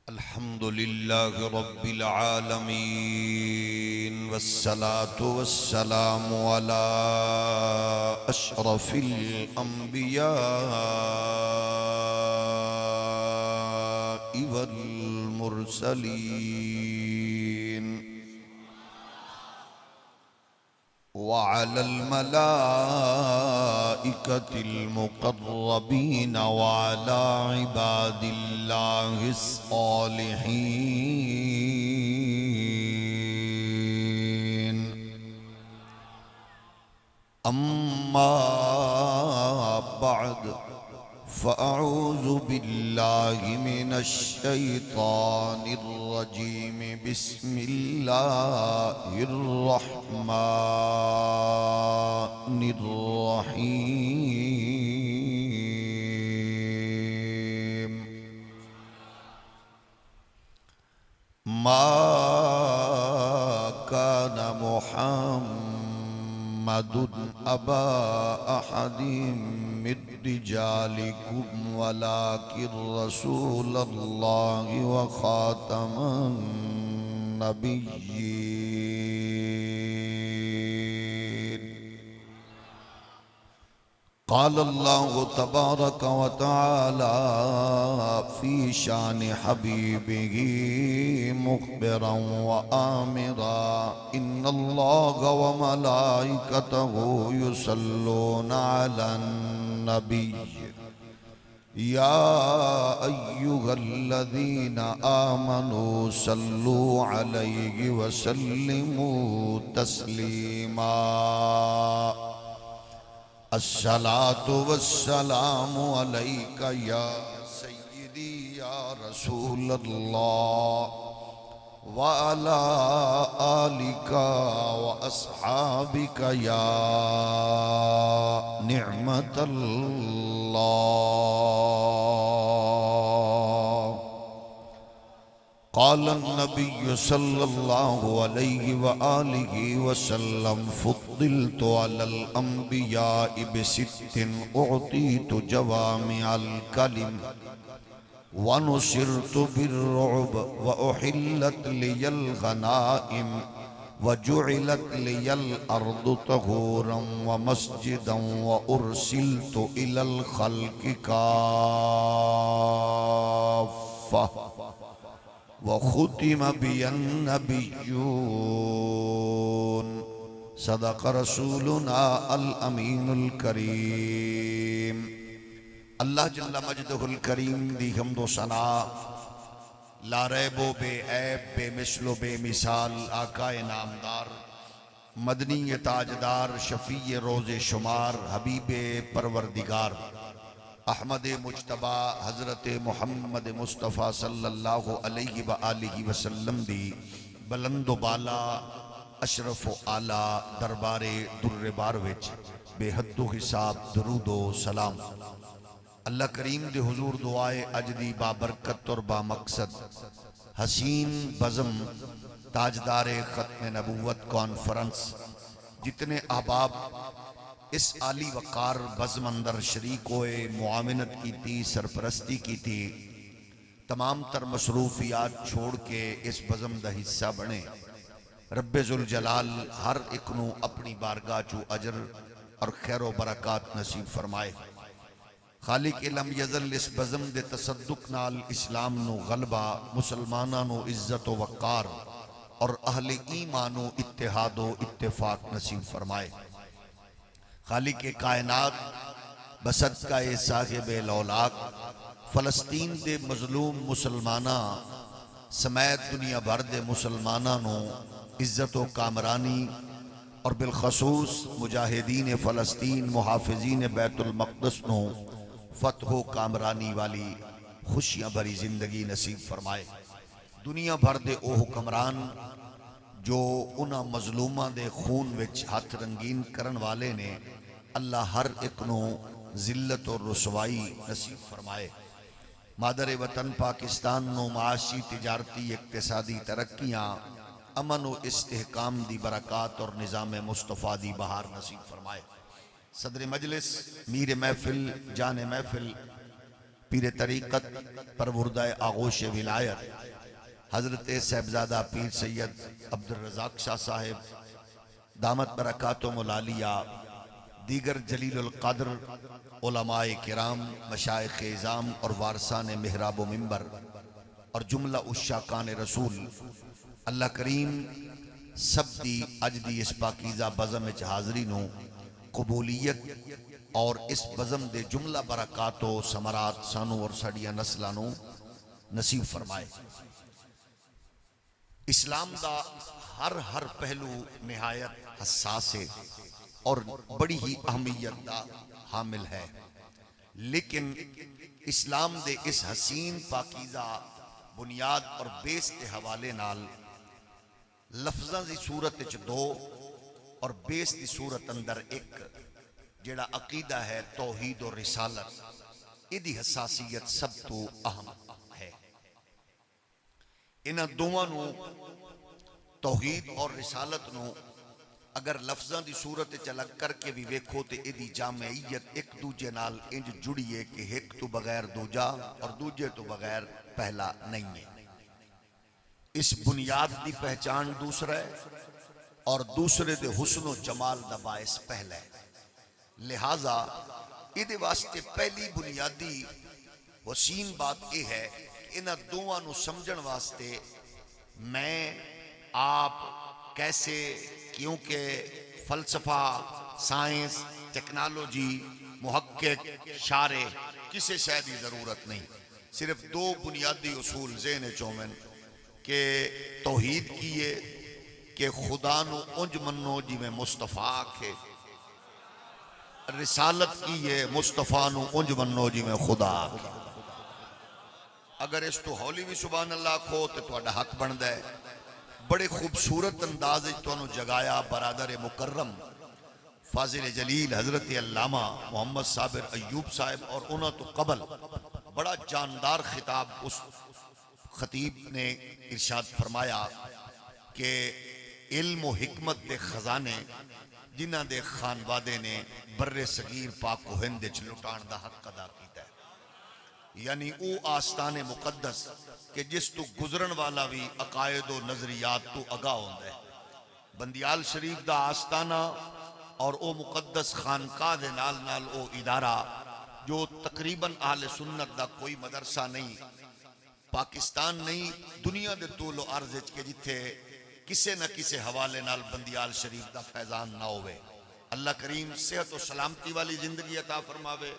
الحمد لله رب العالمين والصلاة والسلام على أشرف الأنبياء والمرسلين وعلى الملائكة المقربين وعلى عباد الله الصالحين أما بعد فأعوذ بالله من الشيطان الرجيم بسم الله الرحمن الرحيم ما كان محمد أبا أحد من رجالكم ولكن رسول الله وخاتم النبيين قال الله تبارك وتعالى في شان حبيبه مخبرا وآمرا إن الله وملائكته يصلون على النبي يا أيها الذين آمنوا صلوا عليه وسلموا تسليما الصلاة والسلام عليك يا سيدي يا رسول الله وعلى آلك وأصحابك يا نعمة الله قال النبي صلى الله عليه وآله وسلم فضلت على الأنبياء بست أعطيت جوامع الكلم ونصرت بالرعب وأحلت لي الغنائم وجعلت لي الأرض طهورا ومسجدا وأرسلت إلى الخلق كافة وختم بي النبيون صدق رسولنا الأمين الكريم اللہ جل مجدہ الکریم دی حمد و ثنا لا ریب و بے عیب بے مثل و بے مثال آقا نامدار مدنی تاجدار شفیع روز شمار حبیب پروردگار احمد مجتبہ حضرت محمد مصطفیٰ صلی اللہ علیہ وآلہ وسلم دی بلند و بالا اشرف و اعلیٰ دربار در بار وچ بے حد و حساب درود و سلام اللہ کریم دے حضور دعائے اجدی بابرکت اور با مقصد حسین بزم تاجدار ختم نبوت کانفرنس جتنے احباب اس عالی وقار بزم اندر شریک ہوئے معاونت کی تھی سرپرستی کی تھی تمام تر مصروفیات چھوڑ کے اس بزم دا حصہ بنے رب ذوالجلال ہر ایک نو اپنی بارگاہ چو اجر اور خیر و برکات نصیب فرمائے خالق لم یزل اس بزم دے تصدق نال اسلام نو غلبہ مسلمانہ نو عزت و وقار اور اہل ایمان و اتحاد و اتفاق نصیب فرمائے خالق کائنات بصدقہ صاحب لولاک فلسطین دے مظلوم مسلمانہ سمیت دنیا بھر دے مسلمانہ نو عزت و کامرانی اور بالخصوص مجاہدین فلسطین محافظین بیت المقدس نو فتح و کامرانی والی خوشیاں بھری زندگی نصیب فرمائے دنیا بھر دے او حکمران جو انہاں مظلومہ دے خون وچ ہاتھ رنگین کرن والے نے اللہ ہر ایک نو ذلت اور رسوائی نصیب فرمائے مادر وطن پاکستان نو معاشی تجارتی اقتصادی ترقیاں امن و استحکام دی برکات اور نظام مصطفیٰ دی بہار نصیب فرمائے صدر مجلس میر محفل جان محفل پیر طریقت پروردہ آغوش ولایت حضرت صاحبزادہ پیر سید عبدالرزاق شاہ صاحب دامت برکاتہم العالیہ، دیگر جلیل القدر علماء کرام، مشائخ اعظام اور وارثان محراب و منبر اور جملہ عشاقان رسول، اللہ کریم سب دی اج دی اس پاکیزہ بزم وچ حاضری نو قبولیت اور اس بزم دے جملہ برکات و ثمرات سانو اور ساڈیاں نسلاں نو نصیب فرمائے۔ اسلام دا ہر پہلو نہایت حساس ہے اور بڑی ہی اہمیت دا حامل ہے، لیکن اسلام دے اس حسین پاکیزہ بنیاد اور بیس دے حوالے نال لفظاں دی صورت وچ دو اور بیس دی صورت اندر ایک جڑا عقیدہ ہے توحید و رسالت، ایدی حساسیت سب تو اہم ہے۔ انہاں دوواں نو توحید اور رسالت نو اگر لفظاں دی صورت وچ الگ کر کے بھی ویکھو تے ایدی جامعیت ایک دوجے نال انج جڑی ہے کہ ایک تو بغیر دوجا اور دوجے تو بغیر پہلا نہیں ہے۔ اس بنیاد دی پہچان دوسرا ہے اور دوسرے دے حسن و جمال دا باعث پہلا ہے، لہٰذا ایدے واسطے پہلی بنیادی حسین بات یہ ہے کہ انہاں دوواں نو سمجھن واسطے میں آپ کیسے، کیونکہ فلسفہ، سائنس، ٹیکنالوجی، محقق، شارع کسے شے دی ضرورت نہیں، صرف دو بنیادی اصول ذہن چومن کہ توحید کیے کہ خدا نو انج منو جی میں مصطفیٰ آکھے، رسالت کیے مصطفیٰ نو انج منو جی میں خدا آکھے۔ اگر اس تو ہولی بھی سبحان اللہ کھو تو تہاڈا حق بندا ہے۔ بڑے خوبصورت انداز تو انہوں جگایا برادر مکرم فاضل جلیل حضرت علامہ محمد صابر ایوب صاحب، اور انہوں تو قبل بڑا جاندار خطاب اس خطیب نے ارشاد فرمایا کہ علم و حکمت دے خزانے جنہ دے خانوادے نے بر صغیر پاک و ہند وچ لٹان دا حق ادا کیتا ہے، یعنی او آستان مقدس کہ جس تو گزرن والا بھی عقائد و نظریات تو اگاہ ہوندہ ہے۔ بندیال شریف دا آستانہ اور او مقدس خانقاہ دے نال نال او ادارہ جو تقریباً اہل سنت دا کوئی مدرسہ نہیں، پاکستان نہیں، دنیا دے طول و عرض کے جتھے کسے نہ کسے حوالے نال بندیال شریف دا فیضان نہ ہوئے۔ اللہ کریم صحت و سلامتی والی زندگی عطا فرماوے۔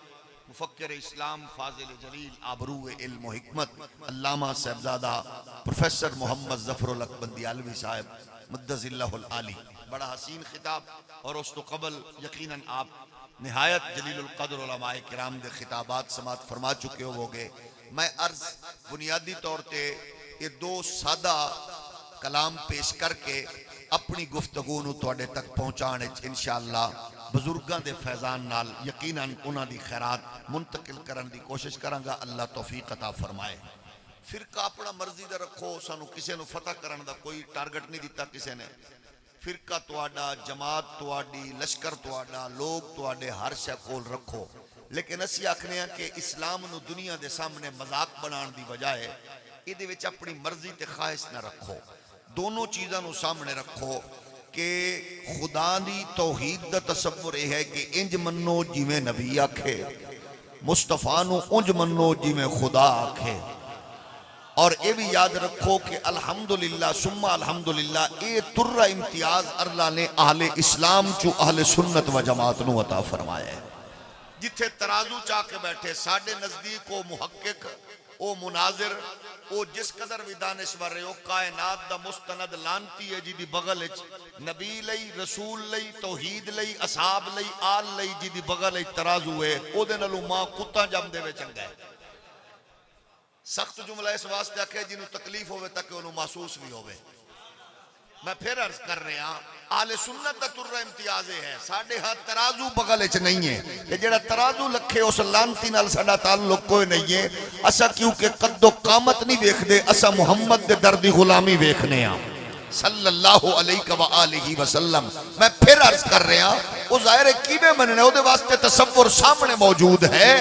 مفکر اسلام فاضل جلیل آبرو علم و حکمت علامہ صاحبزادہ پروفیسر محمد ظفر الحق بندیالوی صاحب مدظ اللہ العالی، بڑا حسین خطاب، اور اس تو قبل یقیناً آپ نہایت جلیل القدر علماء کرام دے خطابات سماعت فرما چکے ہوگے۔ میں عرض بنیادی طور تے یہ دو سادہ کلام پیش کر کے اپنی گفتگو نو تواڈے تک پہنچانے انشاءاللہ بزرگاں دے فیضان نال یقیناً انہاں دی خیرات منتقل کرن دی کوشش کرانگا۔ اللہ توفیق عطا فرمائے۔ فرقہ اپنا مرضی دا رکھو، سانو کسے نو فتح کرن دا کوئی ٹارگٹ نہیں دیتا کسے نے۔ فرقہ تواڈا، جماعت تواڈی، لشکر تواڈا، لوگ تواڈے ہر شے کول رکھو، لیکن اسی آکھنے ہیں کہ اسلام نو دنیا دے سامنے مذاق بنان دی بجائے ایدے وچ اپنی مرضی تے خواہش نہ رکھو، دونوں چیزاں نو سامنے رکھو کہ خدا دی توحید دا تصور یہ ہے کہ انج منو جی میں نبی آکھے، مصطفیٰ نو انج منو جی میں خدا آکھے، اور یہ بھی یاد رکھو کہ الحمدللہ ثم الحمدللہ اے ترہ امتیاز اللہ نے اہل اسلام چو اہل سنت و جماعت نو عطا فرمایا ہے۔ جتھے ترازو چاہ کے بیٹھے ساڑھے نزدیک او محقق، او مناظر، او جس قدر بھی دانشور رہے، او کائنات دا مستند لانتی ہے جی دی بغل نبی لئی، رسول لئی، توحید لئی، اصحاب لئی، آل لئی جی دی بغل ترازو ہے، او دے نلو ماں کتا جم دے وے چنگا ہے۔ سخت جملہ اس واسطے کہ جنہوں تکلیف ہوئے تاکہ انہوں محسوس بھی ہوئے۔ میں پھر عرض کر رہے ہیں آل سنت دا ترہ امتیاز ہے، ساڑھے ہاں ترازو بغل نہیں ہے، کہ جڑا ترازو لکھے اس لانتی نال ساڑھا تعلق کوئی نہیں ہے۔ اسا کیونکہ قد و قامت نہیں ویکھ دے، اسا محمد دے دردی غلامی ویکھنے ہیں صلی اللہ علیہ وآلہ وسلم۔ میں پھر عرض کر رہے ہیں وہ ظاہر کیویں مننے او دے واسطے تصور سامنے موجود ہے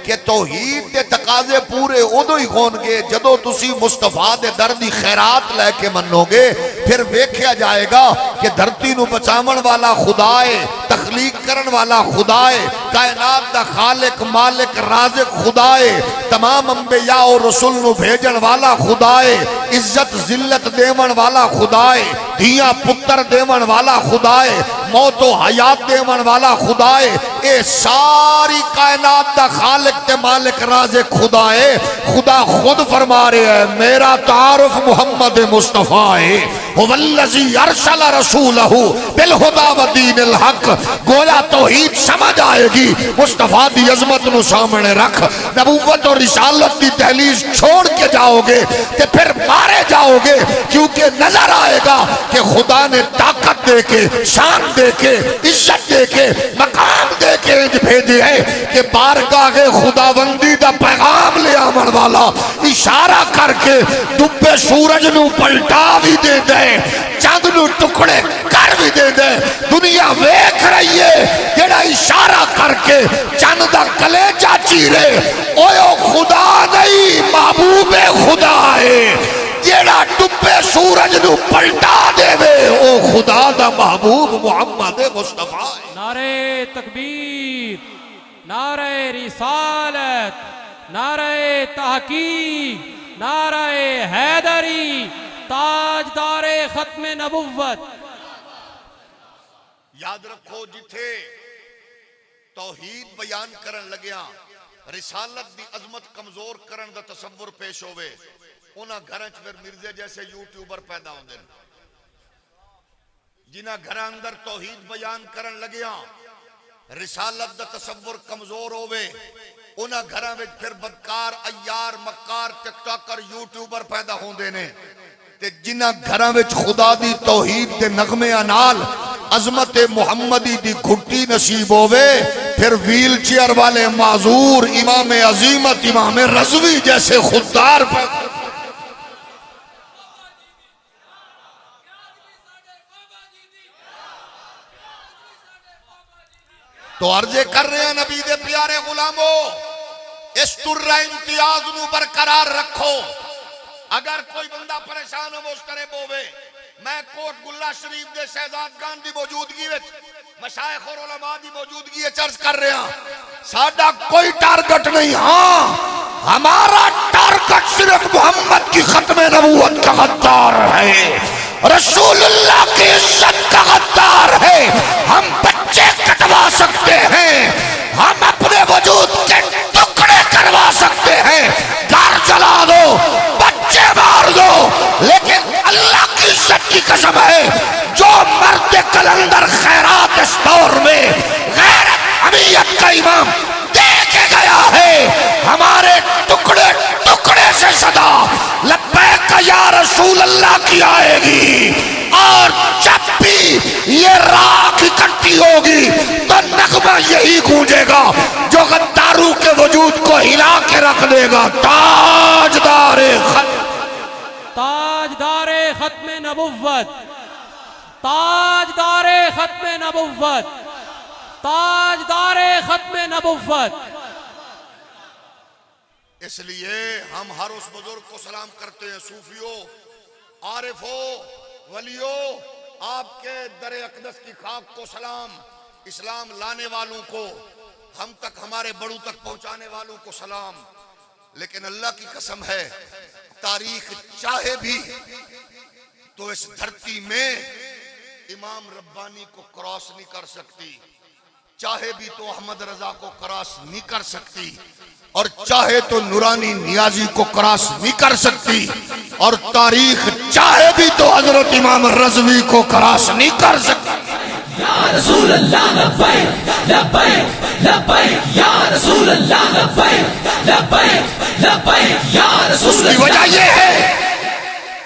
کہ توحید دے تقاضے پورے ادو ہی ہون گے جدو تسی مصطفیٰ دے در دی خیرات لے کے منو گے. پھر ویکھیا جائے گا کہ دھرتی نو بچاون والا خدا ہے, تخلیق کرن والا خدا ہے, کائنات دا خالق مالک رازق خدا ہے, تمام انبیاء و رسول نو بھیجن والا خدا ہے, عزت ذلت دیون والا خدا ہے, دھیاں پتر دیون والا خدا ہے, موت و حیات دیون والا خدا ہے. اے ساری کائنات دا خالق تے مالک رازق خدا ہے. خدا خود فرما رہے ہیں میرا تعارف محمد مصطفیٰ ہے, هو الذی ارسل رسولہ بالہدی ودین الحق. گویا توحید سمجھ آئے گی, مصطفیٰ دی عظمت نو سامنے رکھ, نبوت اور رسالت دی دہلیز چھوڑ کے جاؤ گے کہ پھر مارے جاؤ گے, کیونکہ نظر آئے گا کہ خدا نے طاقت دے کے, شان دے کے, عزت دے کے, مقام دے کے بھیجے ہے کہ بارگاہ خداوندی دا پیغام لے آمن والا اشارہ کر کے دبے سورج نو پلٹا بھی دے دے, چاند نو ٹکڑے کر بھی دے دے. دنیا ویکھ رہی ہے جڑا اشارہ کر کے چاند دا کلیجہ چیرے, اوہ خدا نہیں محبوب خدا ہے. جیڑا ڈبے سورج نو پلٹا دے وے او خدا دا محبوب محمد مصطفیٰ. نعرہ تکبیر, نعرہ رسالت, نعرہ تحقیق, نعرہ حیدری, تاجدار ختم نبوت. یاد رکھو جتھے توحید بیان کرن لگیاں رسالت دی عظمت کمزور کرن دا تصور پیش ہوئے, انہاں گھراں چ پھر مرزے جیسے یوٹیوبر پیدا ہوندے ہیں. جنہاں گھراں اندر توحید بیان کرن لگیاں رسالت دا تصور کمزور ہوئے, انہاں گھراں وچ پھر بدکار, عیار, مکار, ٹک ٹاکر, یوٹیوبر پیدا ہوندے نے. تے جنہاں گھراں وچ خدا دی توحید دے نغمے نال عظمت محمدی دی گھٹی نصیب ہوئے, پھر ویل چیئر والے معذور, امام عظیمت, امام رضوی جیسے خوددار پیدا. تو عرضے کر رہے ہیں نبی دے پیارے غلاموں, اس طرح امتیاز نو برقرار رکھو. اگر کوئی بندہ پریشان ہو مسترب ہوئے, میں کوٹ گلہ شریف دے شہزادگان دی موجودگی وچ, مشائخ اور علماء دی موجودگی چرچ کر رہے ہیں, ساڈا کوئی ٹارگٹ نہیں. ہاں ہمارا ٹارگٹ صرف محمد کی ختم نبوت کا غدار ہے, رسول اللہ کی عزت کا غدار ہے. ہم بچے کٹوا سکتے ہیں, ہم اپنے وجود کے ٹکڑے کروا سکتے ہیں, گھر جلا دو, بچے مار دو, لیکن اللہ کی عزت کی قسم ہے جو مرد کلندر خیرات اس دور میں غیرت حمیت کا امام دے کے گیا ہے, ہمارے ٹکڑے ٹکڑے سے صدا لبیک یا رسول اللہ کی آئے گی. اور جب بھی یہ راکھ اکٹھی ہوگی تو نغمہ یہی گونجے گا جو غداروں کے وجود کو ہلا کے رکھ دے گا. تاجدار ختم نبوت, تاجدار ختم نبوت, تاجدار ختم نبوت. اس لیے ہم ہر اس بزرگ کو سلام کرتے ہیں. صوفیوں, عارفوں, ولیوں, آپ کے در اقدس کی خاک کو سلام. اسلام لانے والوں کو, ہم تک ہمارے بڑوں تک پہنچانے والوں کو سلام. لیکن اللہ کی قسم ہے تاریخ چاہے بھی تو اس دھرتی میں امام ربانی کو کراس نہیں کر سکتی, چاہے بھی تو احمد رضا کو کراس نہیں کر سکتی, اور چاہے تو نورانی نیازی کو کراس نہیں کر سکتی, اور تاریخ چاہے بھی تو حضرت امام رضوی کو کراس نہیں کر سکتی. یا رسول اللہ لبیک لبیک لبیک, یا رسول اللہ لبیک لبیک لبیک, یا رسول اللہ. اس کی وجہ یہ ہے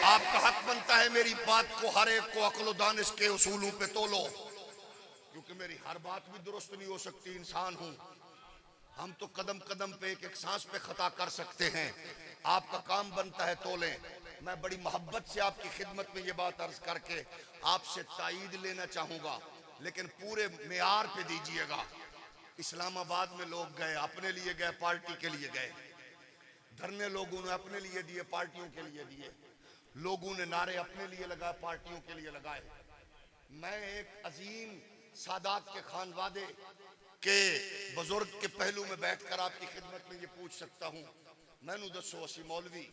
آپ کا حق بنتا ہے میری بات کو ہر ایک کو عقل و دانش کے اصولوں پہ تولو, کیونکہ میری ہر بات بھی درست نہیں ہو سکتی, انسان ہوں. ہم تو قدم قدم پہ ایک ایک سانس پہ خطا کر سکتے ہیں. آپ کا کام بنتا ہے تولیں. میں بڑی محبت سے آپ کی خدمت میں یہ بات عرض کر کے آپ سے تائید لینا چاہوں گا. لیکن پورے معیار پہ دیجئے گا. اسلام آباد میں لوگ گئے, اپنے لیے گئے, پارٹی کے لیے گئے. دھرنے لوگوں نے اپنے لیے دیے, پارٹیوں کے لیے دیے. لوگوں نے نعرے اپنے لیے لگائے, پارٹیوں کے لیے لگائے. میں ایک عظیم سادات کے خانوادے کے بزرگ کے پہلو میں بیٹھ کر آپ کی خدمت میں یہ پوچھ سکتا ہوں. میں نو دسو اسی مولوی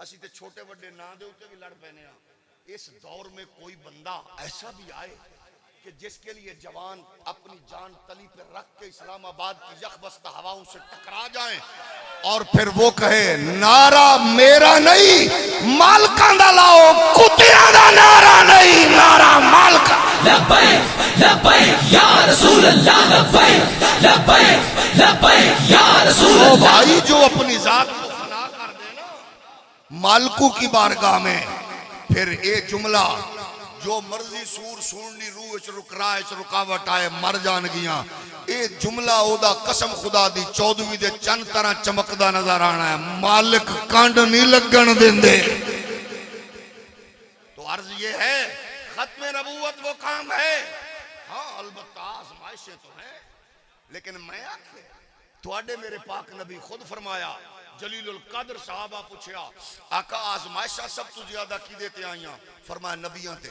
اسی تے چھوٹے وڈے نا دے اوتے بھی لڑ پینے ہاں. اس دور میں کوئی بندہ ایسا بھی آئے کہ جس کے لیے جوان اپنی جان تلی پہ رکھ کے اسلام آباد کی یخ بستہ ہواؤں سے ٹکرا جائیں اور پھر وہ کہے نعرہ میرا نہیں مالکاں دا لاؤ, کتیاں دا نعرہ نہیں, نعرہ مالکاں. لبیک لبیک یا رسول اللہ, لبیک لبیک لبیک یا رسول اللہ. بھائی جو اپنی ذات کو فنا کر دے نا مالکوں کی بارگاہ میں, پھر اے جملہ جو مرضی سور سونی روح اچ رکرائے اچ رکاوٹ آئے مر جان گیاں, اے جملہ او دا قسم خدا دی 14ویں دے چند طرح چمکدا نظر آنا ہے. مالک کانڈ نہیں لگن دیندے. تو عرض یہ ہے ختم نبوت وہ کام ہے. ہاں البتہ آزمائشیں تو ہیں, لیکن میں آکھے تواڈے میرے پاک نبی خود فرمایا, جلیل القدر صحابہ پوچھیا آقا آزمائشہ سب تو زیادہ کی دیتے آئیاں؟ فرمایا نبیاں تے.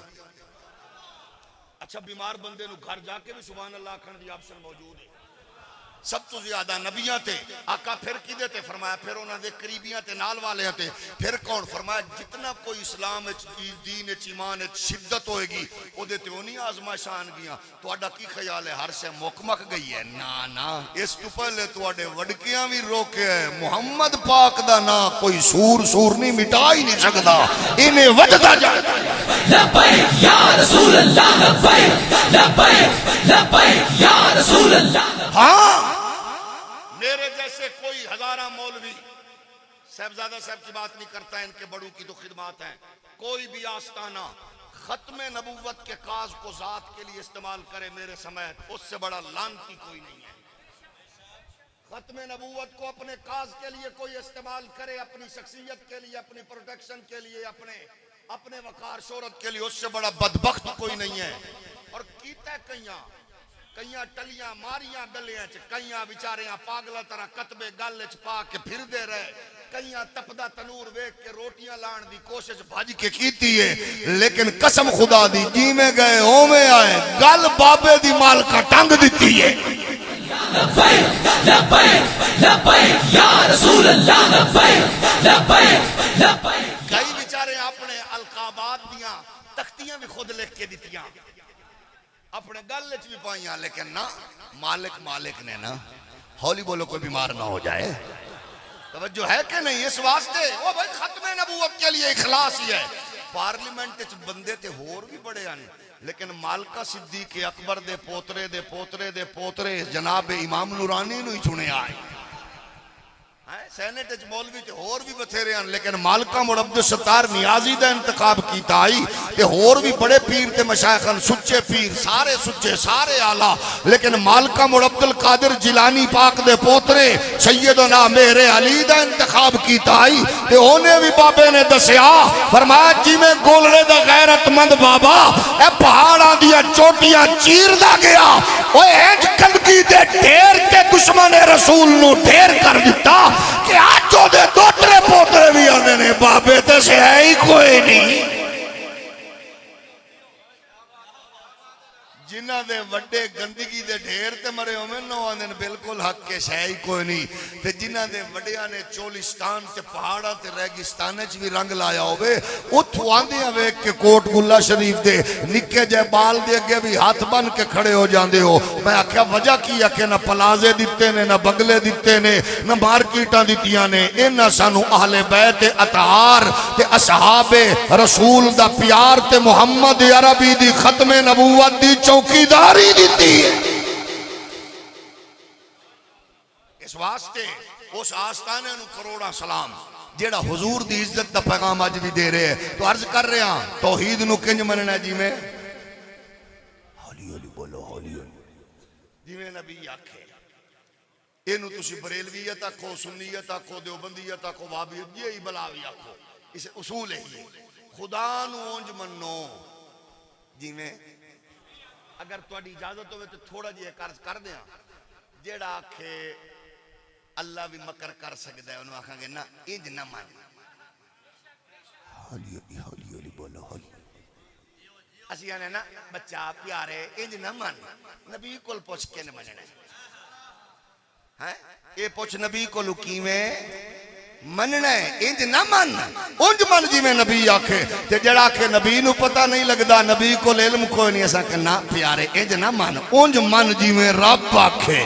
اچھا بیمار بندے نو گھر جا کے بھی سبحان اللہ کھن دی آپشن موجود ہے. سب تو زیادہ نبیاں تے. آقا پھر کی دیتے؟ فرمایا پھر انہاں دے قریبیاں تے نال والے تے. پھر کون؟ فرمایا جتنا کوئی اسلام دین ایمان شدت ہوئے گی او دے تے انہی آزمائش آن گیاں. تواڈا کی خیال ہے ہر سے مک گئی ہے؟ نا نا, اس تو پہلے تواڈے وڈکیاں بھی روکے ہے. محمد پاک دا نا کوئی سور نہیں مٹا ہی نہیں سکدا, انہیں وجدا جاتا. لبیک یا رسول اللہ, لبیک لبیک لبیک یا رسول اللہ. ہاں میرے جیسے کوئی ہزارہ مولوی صاحبزادہ صاحب کی بات نہیں کرتا ہے, ان کے بڑوں کی تو خدمات ہیں. کوئی بھی آستانہ ختم نبوت کے کاز کو ذات کے لیے استعمال کرے میرے سمیت, اس سے بڑا لعنتی کوئی نہیں ہے. ختم نبوت کو اپنے کاز کے لیے کوئی استعمال کرے, اپنی شخصیت کے لیے, اپنی پروٹیکشن کے لیے, اپنے وقار شہرت کے لیے, اس سے بڑا بدبخت کوئی نہیں ہے. اور کیتا کئیاں ٹلیاں ماریاں گلیاں چ, کئیاں بیچاریاں پاگلا طرح کتبے گل چ پا کے پھر دے رہے, کئیاں تپدا تنور ویکھ کے روٹیاں لان دی کوشش بھج کے کیتی ہے. لیکن قسم خدا دی جیویں گئے اوویں آئے, گل بابے دی مالکا ٹنگ دتی ہے. لبیک لبیک لبیک یا رسول اللہ, لبیک لبیک لبیک. کئی بیچارے اپنے القابات دیاں تختیاں بھی خود لکھ کے دتیاں, اپنے گل وچ بھی پائیاں, لیکن نا مالک نے نا ہولی بولو کوئی بیمار نہ ہو جائے. توجہ ہے کہ نہیں؟ اس واسطے وہ بھائی ختم نبوت کے لیے اخلاص ہی ہے. پارلیمنٹ وچ بندے تے ہور بھی بڑے ہیں, لیکن مالکہ صدیق اکبر دے پوترے دے پوترے دے پوترے جناب امام نورانی نو ہی چنے آئے. سینٹ وچ مولوی تے ہور بھی بتھیرے ہیں, لیکن مالکہ مڑ عبدالستار نیازی دا انتخاب کیتا آئی تے ہور بھی بڑے پیر تے مشائخن, سچے پیر, سارے سچے, سارے آلہ, لیکن مالکہ مڑ عبدالقادر جیلانی پاک دے پوترے سیدنا میرے علی دا انتخاب کیتا آئی تے ہونے بھی بابے نے دسیا, فرمایا جی میں گولڑے دا غیرت مند بابا اے پہاڑاں دیا چوٹیاں چیر دا گیا, اوے اینج گندگی دے ڈھیر تے دشمن رسول نو ڈھیر کر دیتا کہ آج جو دے دوترے پوترے بھی آنے نے بابے تے سے ہے ہی کوئی نہیں. جنہ دے وڈے گندگی دے ڈھیر تے مرے ہوئے نو آنے بالکل حق کے شہ ہی کوئی نہیں. تے جنہ دے وڈیاں نے چولستان تے پہاڑا تے ریگستان چ بھی رنگ لایا ہوئے, اتھو آندے ہوئے کہ کوٹ گلہ شریف دے نکے جے بال دے اگے بھی ہاتھ بن کے کھڑے ہو جاندے ہو. میں آکھیا وجہ کی ہے کہ نہ پلازے دیتے نے, نہ بگلے دیتے نے, نہ مارکیٹاں دیتیاں نے, انہاں سانو اہل بیت اطہار تے اصحاب رسول دا پیار تے محمد عربی دی ختم نبوت دی چوکیداری دیتی ہے. اس واسطے اس آستانے نو کروڑا سلام جیڑا حضور دی عزت دا پیغام آج بھی دے رہے ہیں. تو عرض کر رہے ہیں توحید نو کنج مننا جی میں ہولی ہولی بولو, ہولی ہولی جی میں نبی آکھے اینو تسی بریلویت آکھو, سنیت آکھو, دیوبندیت آکھو, وہابیت, یہی بلاوی آکھو, اسے اصول ہے. خدا نو اونج منو جی میں اگر تھوڑی اجازت ہوئے تو تھوڑا جی ایک عرض کر دیا جیڑا آکھے اللہ بھی مکر کر سکتا ہے انہوں آکھاں گے نا انج نہ مان ہولی بولو ہولی اسی آنے نا بچہ پیارے انج نہ مان نبی کول پوچھ کے نہ مننا ہے اے پوچھ نبی کو لکی میں مننا ہے انج نہ من انج من جی میں نبی آکھے تے جڑا آکھے نبی نو پتہ نہیں لگدا نبی کو علم کوئی نہیں ایسا کہ نہ پیارے انج نہ من انج من جی میں رب آکھے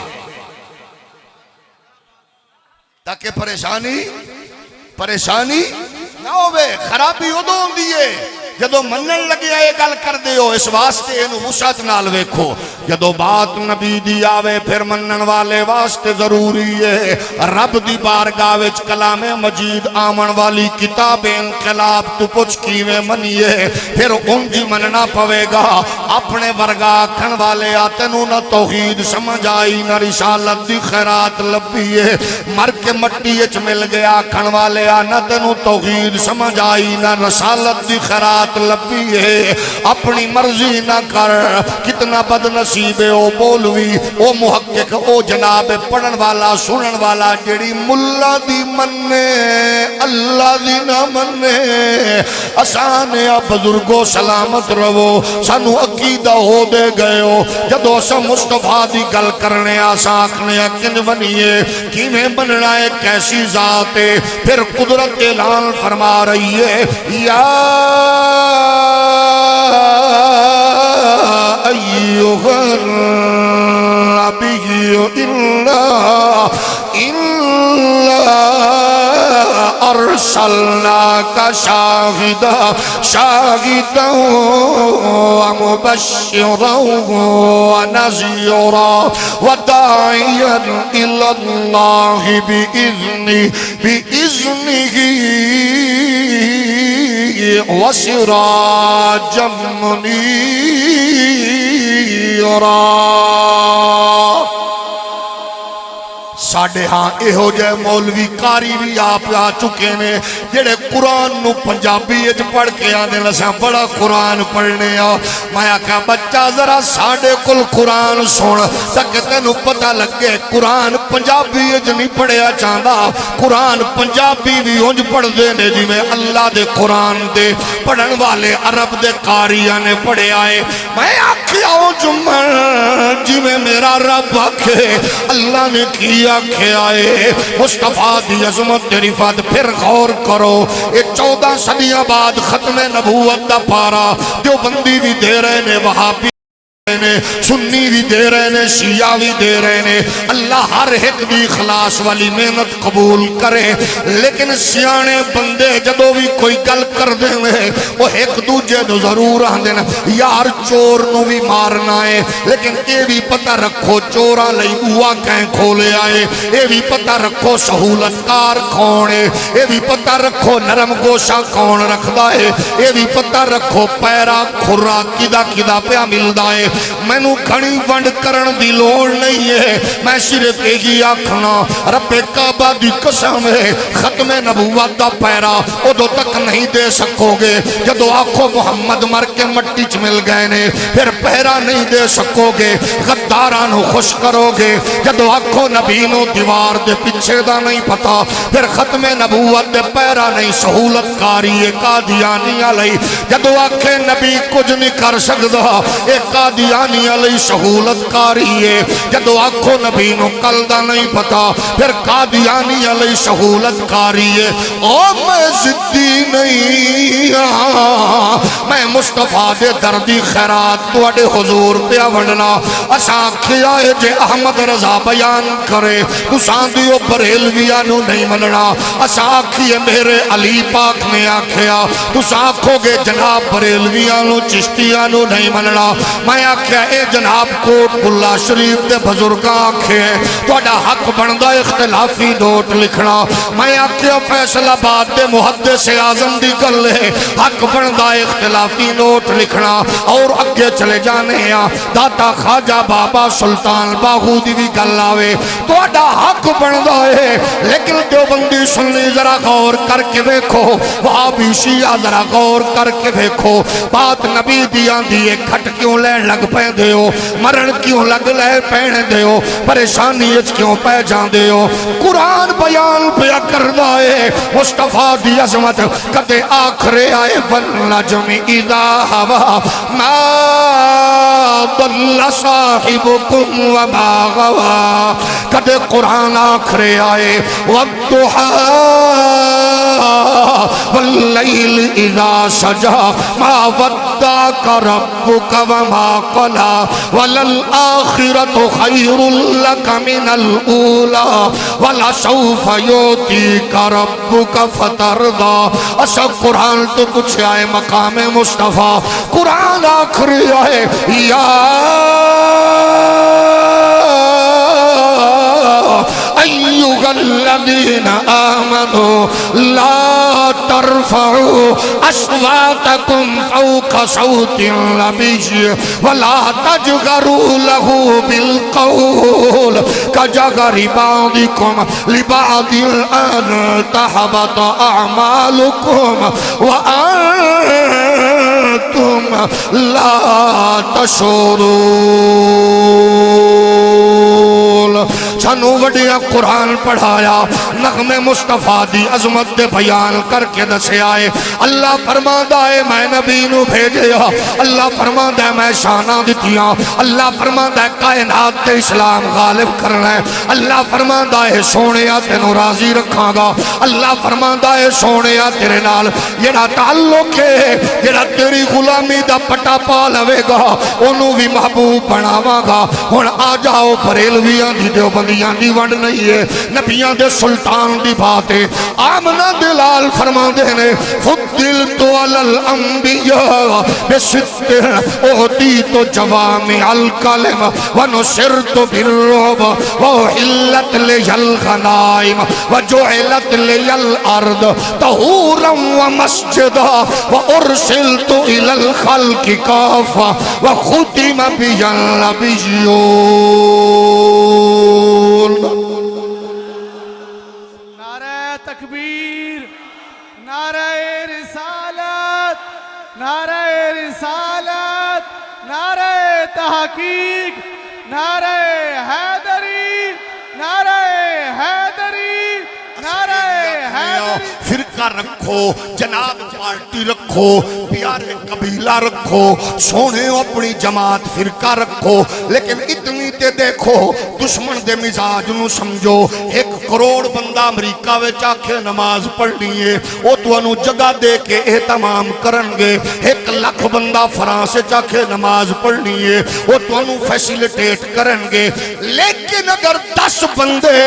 تاکہ پریشانی نہ ہوئے خرابی ہو دو دیئے جدو منن لگے آئے گل کر دے ہو اس واسطے انہوں وسعت نال ویکھو جدو بات نبی دی آوے پھر منن والے واسطے ضروری ہے رب دی بارگاہ وچ کلام مجید آمن والی کتاب انقلاب تو پوچھ کیویں منیے پھر انجی مننا پوے گا اپنے ورگا کھن والے آتنوں نہ توحید سمجھ آئی نہ رسالت دی خیرات لبیے مر کے مٹی اچ مل گیا کھن والے نہ تنوں توحید سمجھ آئی نہ رسالت دی خیرات لبی ہے اپنی مرضی نہ کر کتنا بد نصیب ہے او بولوی او محقق او جناب پڑھن والا سنن والا جڑی ملا دی مننے اللہ دی نہ مننے اسانے بزرگو سلامت رہو سانو عقیدہ ہو دے گئے ہو جدو سا مصطفیٰ دی گل کرنے آساکنے کنج بنیے کیمیں بننا ہے کیسی ذات ہے پھر قدرت اعلان فرما رہی ہے یا أيها النبي إلا أرسلناك شاهدا ومبشرا ونذيرا وداعيا إلى الله بإذنه وسراجا منيرا ساڑھے ہاں اے ہو جائے مولوی کاری بھی آپ آ چکے نے جڑے قرآن نو پنجابی اچ پڑھ کے آنے لساں بڑا قرآن پڑھنے آ میں آکھا بچہ ذرا ساڑھے کل قرآن سن تاکہ تینو پتہ لگے قرآن پنجابی اچ نہیں پڑھیا چاہتا قرآن پنجابی بھی انج پڑھ دے نے جی میں اللہ دے قرآن دے پڑھن والے عرب دے قاریہ نے پڑھے آئے میں آکھیا ہوں جمعہ جی میں میرا رب آکھے اللہ نے کیا کہ آئے مصطفیٰ دی عظمت تیری فات پھر غور کرو یہ 14 صدیاں بعد ختم نبوت دا پارا جو بندی بھی دے رہے نے وہابی سنی بھی دے رہے نے شیعہ بھی دے رہے نے اللہ ہر ایک بھی اخلاص والی محنت قبول کرے لیکن سیانے بندے جدو بھی کوئی گل کر دیں وہ ایک دوجے نو ضرور آندے نا یار چور نو بھی مارنا ہے لیکن یہ بھی پتہ رکھو چورا لئی اوہ کہیں کھولے آئے یہ بھی پتہ رکھو سہولت کار کھونے یہ بھی پتہ رکھو نرم گوشہ کون رکھ دائے یہ بھی پتہ رکھو پیرا کھرا کدہ پیا مل دائے میں نو گھڑی ونڈ کرن دی لوڑ نہیں ہے میں صرف ایک ہی آکھنا رب کعبہ دی قسم ہے ختم نبوت دا پیرا ادو تک نہیں دے سکو گے جدو آنکھوں محمد مر کے مٹی چ مل گئے نے پھر پیرا نہیں دے سکو گے غدارانو خوش کرو گے جدو آنکھوں نبی نو دیوار دے پیچھے دا نہیں پتا پھر ختم نبوت دے پیرا نہیں سہولت کاری قادیانی علی جدو آنکھیں نبی کچھ نہیں کر سکتا ایک قادیانی علی سہولت کاری ہے جدو آنکھوں نبی نو کلدہ نہیں پتا پھر قادیانی علی سہولت کاری ہے اور میں زدی نہیں میں مصطفیٰ دے دردی خیرات توڑے حضور پہ ونڈنا اساں کیا ہے جے احمد رضا بیان کرے تو ساندیو بریلویانو نہیں مننا اساں کیا میرے علی پاک نے آکھیا تو ساکھو گے جناب بریلویانو چشتیانو نہیں مننا میں آکھیا اے جناب کوٹ اللہ شریف دے بزرگاں آکھے توڑا حق بندہ اختلافی نوٹ لکھنا میں آکھیا فیصل آباد دے محدث اعظم دی گل ہے حق بندہ اختلافی ہاتھی نوٹ لکھنا اور اگے چلے جانے ہیں داتا خواجہ بابا سلطان باہو دی بھی گل آوے تو اڈا حق بندا ہے لیکن دیوبندی سنی ذرا غور کر کے دیکھو وہابی شیعہ ذرا غور کر کے دیکھو بات نبی دیاں دیئے کھٹ کیوں لے لگ پہ دیو مرن کیوں لگ لے پہنے دیو پریشانی اچ کیوں پہ جان دیو قرآن بیان پہ کر دائے مصطفیٰ دی عظمت کدے آخرے آئے والنجم اذا ہوا ما ضل صاحبكم وما غوا کدے قرآن آخرے آئے والضحى واللیل اذا سجا ما ودعك ربك وما قلى وللآخرة خير لك من الأولى ولسوف يؤتيك ربك فترضى اچھا قرآن تو کچھ آئے مقام مصطفیٰ قرآن آخری آئے یا ایوہ الذین آمنوا لا ترفعوا اصواتکم فوق صوت النبی ولا تجهروا له بالقول كجهر بعضكم لبعض ان تحبط اعمالكم وانتم لا تشعرون سانو وڈیا قرآن پڑھایا نغمے مصطفیٰ دی عظمت دے بیان کر کے دسے آئے اللہ فرماندہ ہے میں نبی نو بھیجیا اللہ فرماندہ ہے میں شانہ دتیاں اللہ فرماندہ ہے کائنات تے اسلام غالب کرنا ہے اللہ فرماندہ ہے سونیا تینو راضی رکھاں گا اللہ فرماندہ ہے سونیا تیرے نال جڑا تعلق ہے جڑا تیری غلامی دا پٹا پا لوے گا انہوں بھی محبوب بناواں گا ہن آ جاؤ بریلویاں دی دیوبندیاں دی ونڈ نہیں ہے نبیاں دے سلطان دی بات ہے آمنہ دلال فرما دینے فضلت علی الانبیاء بستر اہدیت جوامع الکلم ونصرت بالرعب وحلت لی الغنائم وجعلت لی الارض طہورا ومسجدا وارسلت الى الخلق کافا وختم بی النبیون نعرہ تکبیر نعرہ رسالت نعرہ رسالت نعرہ تحقیق نعرہ حیدری نعرہ حیدری نعرہ حیدری فرقہ رکھو جناب پارٹی رکھو پیارے قبیلہ رکھو سونے اپنی جماعت فرقہ رکھو لیکن اتنی تے دیکھو دشمن دے مزاج نو سمجھو 1 کروڑ بندہ امریکہ وے چاکھے نماز پڑھنی ہے او تو انو جگہ دے کے اہتمام کرنگے 1 لاکھ بندہ فرانسے چاکھے نماز پڑھنی ہے او تو انو فیسیلیٹیٹ کرنگے لیکن اگر 10 بندے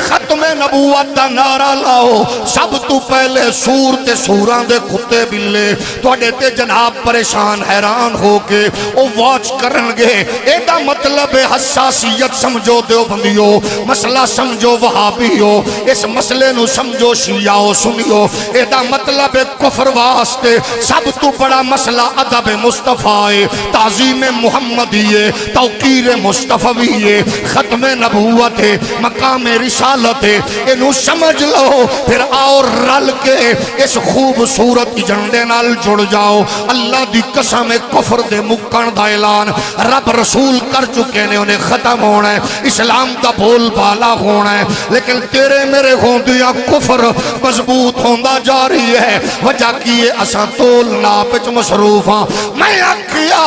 ختم نبوت دا نعرہ لاؤ سب تو پہلے سور تے سوراں دے کتے بلے توڑے تے جناب پریشان حیران ہو کے او واچ کرنگے ایڈا مطلب حساسیت سمجھو دیوبندیو مسئلہ سمجھو وہابیو اس مسئلے نو سمجھو شیعہ سنیو ایڈا مطلب کفر واسطے سب تو بڑا مسئلہ ادب مصطفیٰ تعظیم محمدی توقیر مصطفی ختم نبوت مقام رسالت انو سمجھ لو پھر اور رل کے اس خوبصورت جنڈے نال جڑ جاؤ اللہ دی قسم کفر دے مکن دا اعلان رب رسول کر چکے نے انہیں ختم ہونا ہے اسلام دا بول بالا ہونا ہے لیکن تیرے میرے ہوندیاں کفر مضبوط ہوندہ جاری ہے وجہ کیے اساں تول ناپچ مصروف ہاں میں اکھیا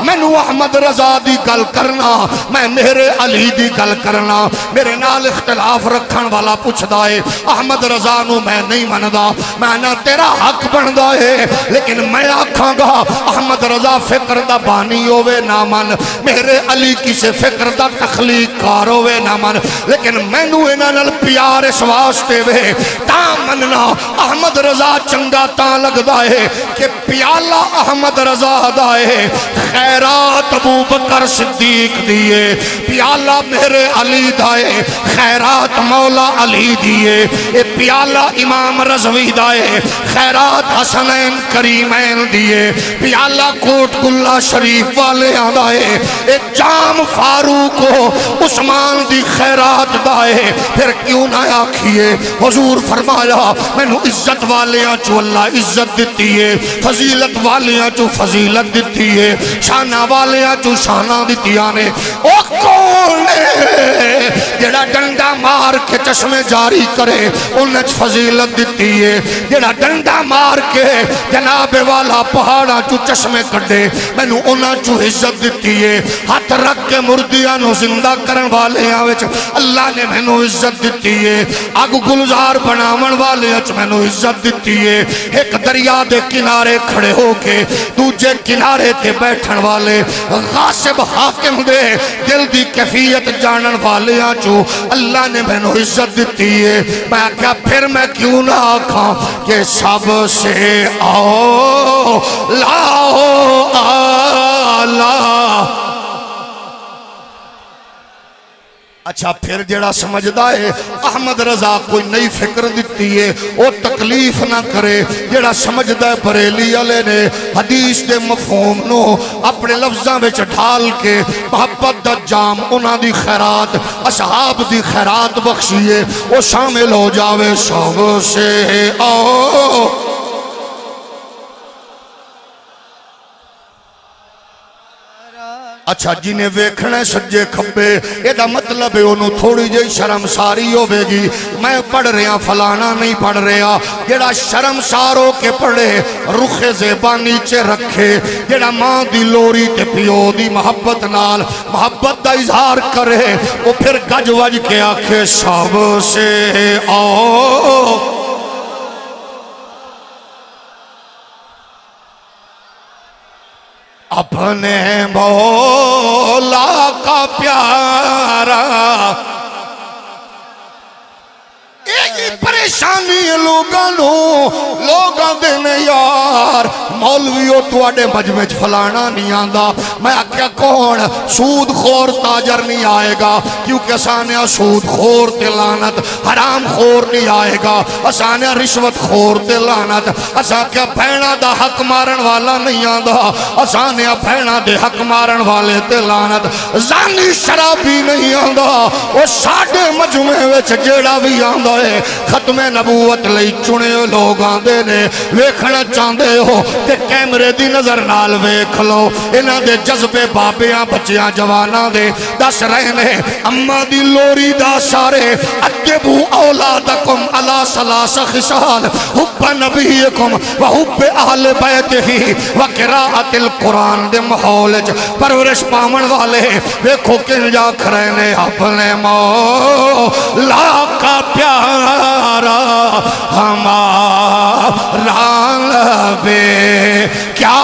میں نو احمد رضا دی گل کرنا میں میرے علی دی گل کرنا میرے نال اختلاف رکھن والا پوچھ دائے احمد رضا نو میں نہیں مندہ میں نہ تیرا حق بندہ ہے لیکن میں آکھاں گا احمد رضا فکر دا بانی ہوئے نہ من میرے علی کسے فکر دا تخلیق کار ہوئے نہ من لیکن میں نو انہاں نال پیار اس واسطے وے تا مننا احمد رضا چنگا تا لگ دائے کہ پیالہ احمد رضا دائے خیرات ابو بکر صدیق دیئے پیالہ میرے علی دائے خیرات مولا علی دیئے پیالہ امام رضوی دائے خیرات حسنین کریمین حرمین دیے پیالہ کوٹ گلہ شریف والے آدھائے ایک جام فاروق کو عثمان دی خیرات دائے پھر کیوں نہ آکھیے حضور فرمایا میں نو عزت والیاں چو اللہ عزت دیتی ہے فضیلت والیاں چو فضیلت دیتی ہے شانہ والیاں چو شانہ دیتی آنے او کون ہے جڑا ڈنڈا مار کے چشمے جاری کرے انہیں فضیلت دیتی ہے جڑا ڈنڈا مار کے جناب والا پہاڑا چو چشمے کڑے میں نو انہیں چو عزت دیتی ہے ہاتھ رکھ کے مردیاں نو زندہ کرن والے آوچ اللہ نے میں نو عزت دیتی ہے آگ گلزار بنامن والے آج میں نو عزت دیتی ہے ایک دریا دے کنارے کھڑے ہو کے دوجے کنارے تے بیٹھن والے غاصب حاکم دے دل دی کیفیت جانن والے آجو اللہ نے میں نو عزت دیتی ہے میں کیا پھر میں کیوں نہ آکھاں کہ سب سے آؤ لاؤ آلہ اچھا پھر جڑا سمجھدا ہے احمد رضا کوئی نئی فکر دیتی ہے وہ تکلیف نہ کرے جڑا سمجھدا ہے بریلی والے نے حدیث دے مفہوم نو اپنے لفظاں وچ ڈھال کے محبت دا جام انہاں دی خیرات اصحاب دی خیرات بخشیے وہ شامل ہو جاوے سب سے آؤ اچھا جنہیں ویکھنے سجے کھپے یہ دا مطلب ہے انہوں تھوڑی جئی شرم ساری ہوئے گی میں پڑھ رہا فلانا نہیں پڑھ رہا جڑا شرم سارو کے پڑھے رخ زیبان نیچے رکھے جڑا ماں دی لوری تے پیو دی محبت نال محبت دا اظہار کرے وہ پھر گج وج کے آکھے سب سے آؤ اپنے مولا کا پیارا ایک پریشانی لوگاں دینے یار مولویوں تو اڈے مجمع فلانا نہیں آندا میں آکھیا کون سود خور تاجر نہیں آئے گا کیونکہ اسانیہ سود خور تے لعنت حرام خور نہیں آئے گا اسانیہ رشوت خور تے لعنت اسانیہ بھینا دا حق مارن والا نہیں آندا اسانیہ بھینا دے حق مارن والے تے لعنت زانی شرابی نہیں آندا وہ ساڑھے مجمع وچ جیڑا بھی آندا ہے ختم نبوت لئی چنے لوگ آندے نے ویکھنا چاندے ہو تے کیمرے دی نظر نال ویکھ لو انہاں دے جذبے بابیاں بچیاں جواناں دے دس رہے نے اماں دی لوری دا سارے ادبو اولادکم علی ثلاث خصال حب نبیکم و حب اہل بیتہی و قراءت القرآن دے ماحول پرورش پامن والے ویکھو کن جا کھرے نے اپنے مولا کا پیارا ہمارا نبی کیا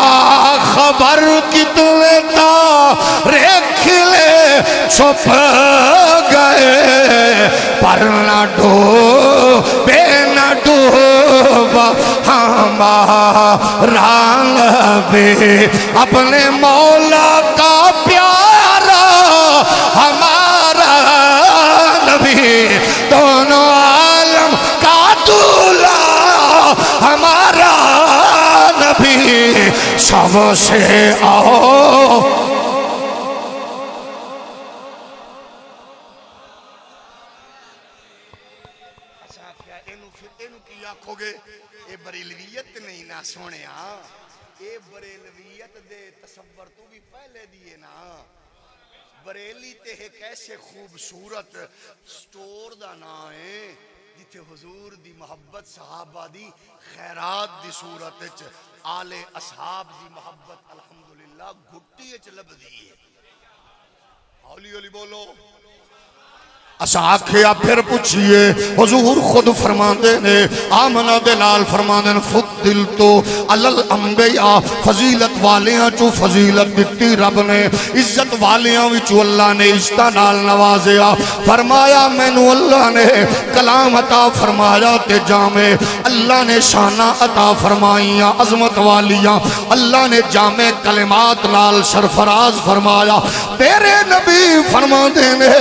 خبر کتنے تارے کھلے چھپ گئے پر نہ ڈوبے نہ ڈوبا ہمارا نبی اپنے مولا کا پیارا ہمارا نبی دونوں عالم کا دولا ہمارا نبی سب سے آؤ بریلویت نہیں نہ سونے اے بریلویت دے تصور تو بھی پہلے دیئے نا بریلی تے ایک ایسے خوبصورت سٹور دا نا ہے جتے حضور دی محبت صحابہ دی خیرات دی صورت آل اصحاب دی محبت الحمدللہ گھٹی لب دیئے ہولی ہولی بولو اسا آکھیا پھر پوچھئے حضور خود فرماندے نے آمنہ دلال فرماندے نے فضلتو علی الانبیاء فضیلت والیاں چو فضیلت دیتی رب نے عزت والیاں وچو اللہ نے عزتہ نال نوازیا فرمایا مینو اللہ نے کلام عطا فرمایا تے جامع اللہ نے شانہ عطا فرمائیاں عظمت والیاں اللہ نے جامع کلمات نال سرفراز فرمایا تیرے نبی فرماندے نے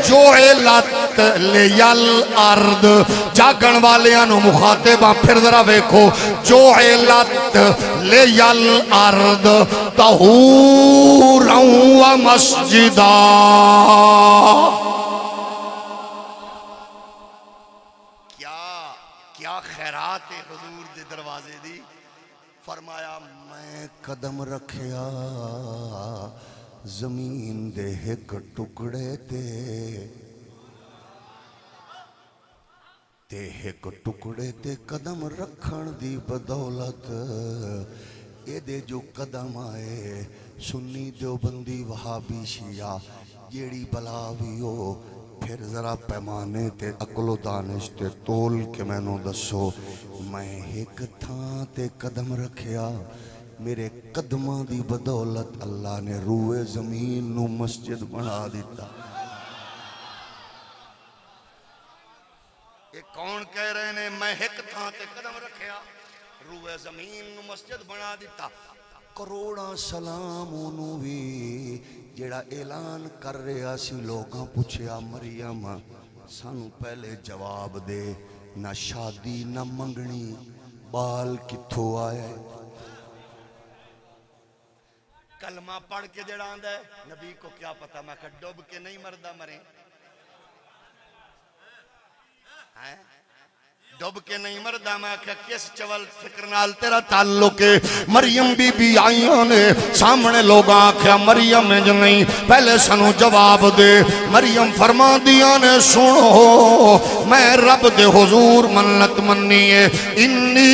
جو لت لیل ارد جاگن والیاں نو مخاطباں پھر ذرا ویکھو جعلت لیل ارض طہورا ومسجدا. کیا خیرات حضور دے دروازے دی. فرمایا میں قدم رکھیا زمین دے ایک ٹکڑے تے ایک ٹکڑے تے قدم رکھن دی بدولت اے دے جو قدم آئے سنی دیوبندی وہابی شیعہ جیڑی بلا بھی ہو. پھر ذرا پیمانے تے عقل و دانش تے تول کے میں نو دسو میں ایک تھاں تے قدم رکھیا میرے قدماں دی بدولت اللہ نے روئے زمین نو مسجد بنا دیتا. یہ کون کہہ رہے نے میں ایک تھاں تے قدم رکھیا روئے زمین نو مسجد بنا دیتا. کروڑاں سلام انہوں بھی جڑا اعلان کر رہا سی لوگاں پوچھیا مریم سانو پہلے جواب دے نہ شادی نہ منگنی بال کتھوں آئے. کلمہ پڑھ کے جڑا آندا ہے نبی کو کیا پتا میں کہ ڈوب کے نہیں مردہ مرے ڈوب کے نہیں مردہ میں کہ کس چول فکر نال تیرا تعلق ہے. مریم بی بی آئیاں نے سامنے لوگ آکھیا مریم جو نہیں پہلے سنو جواب دے. مریم فرما دیا نے سنو میں رب دے حضور منت منی ہے انی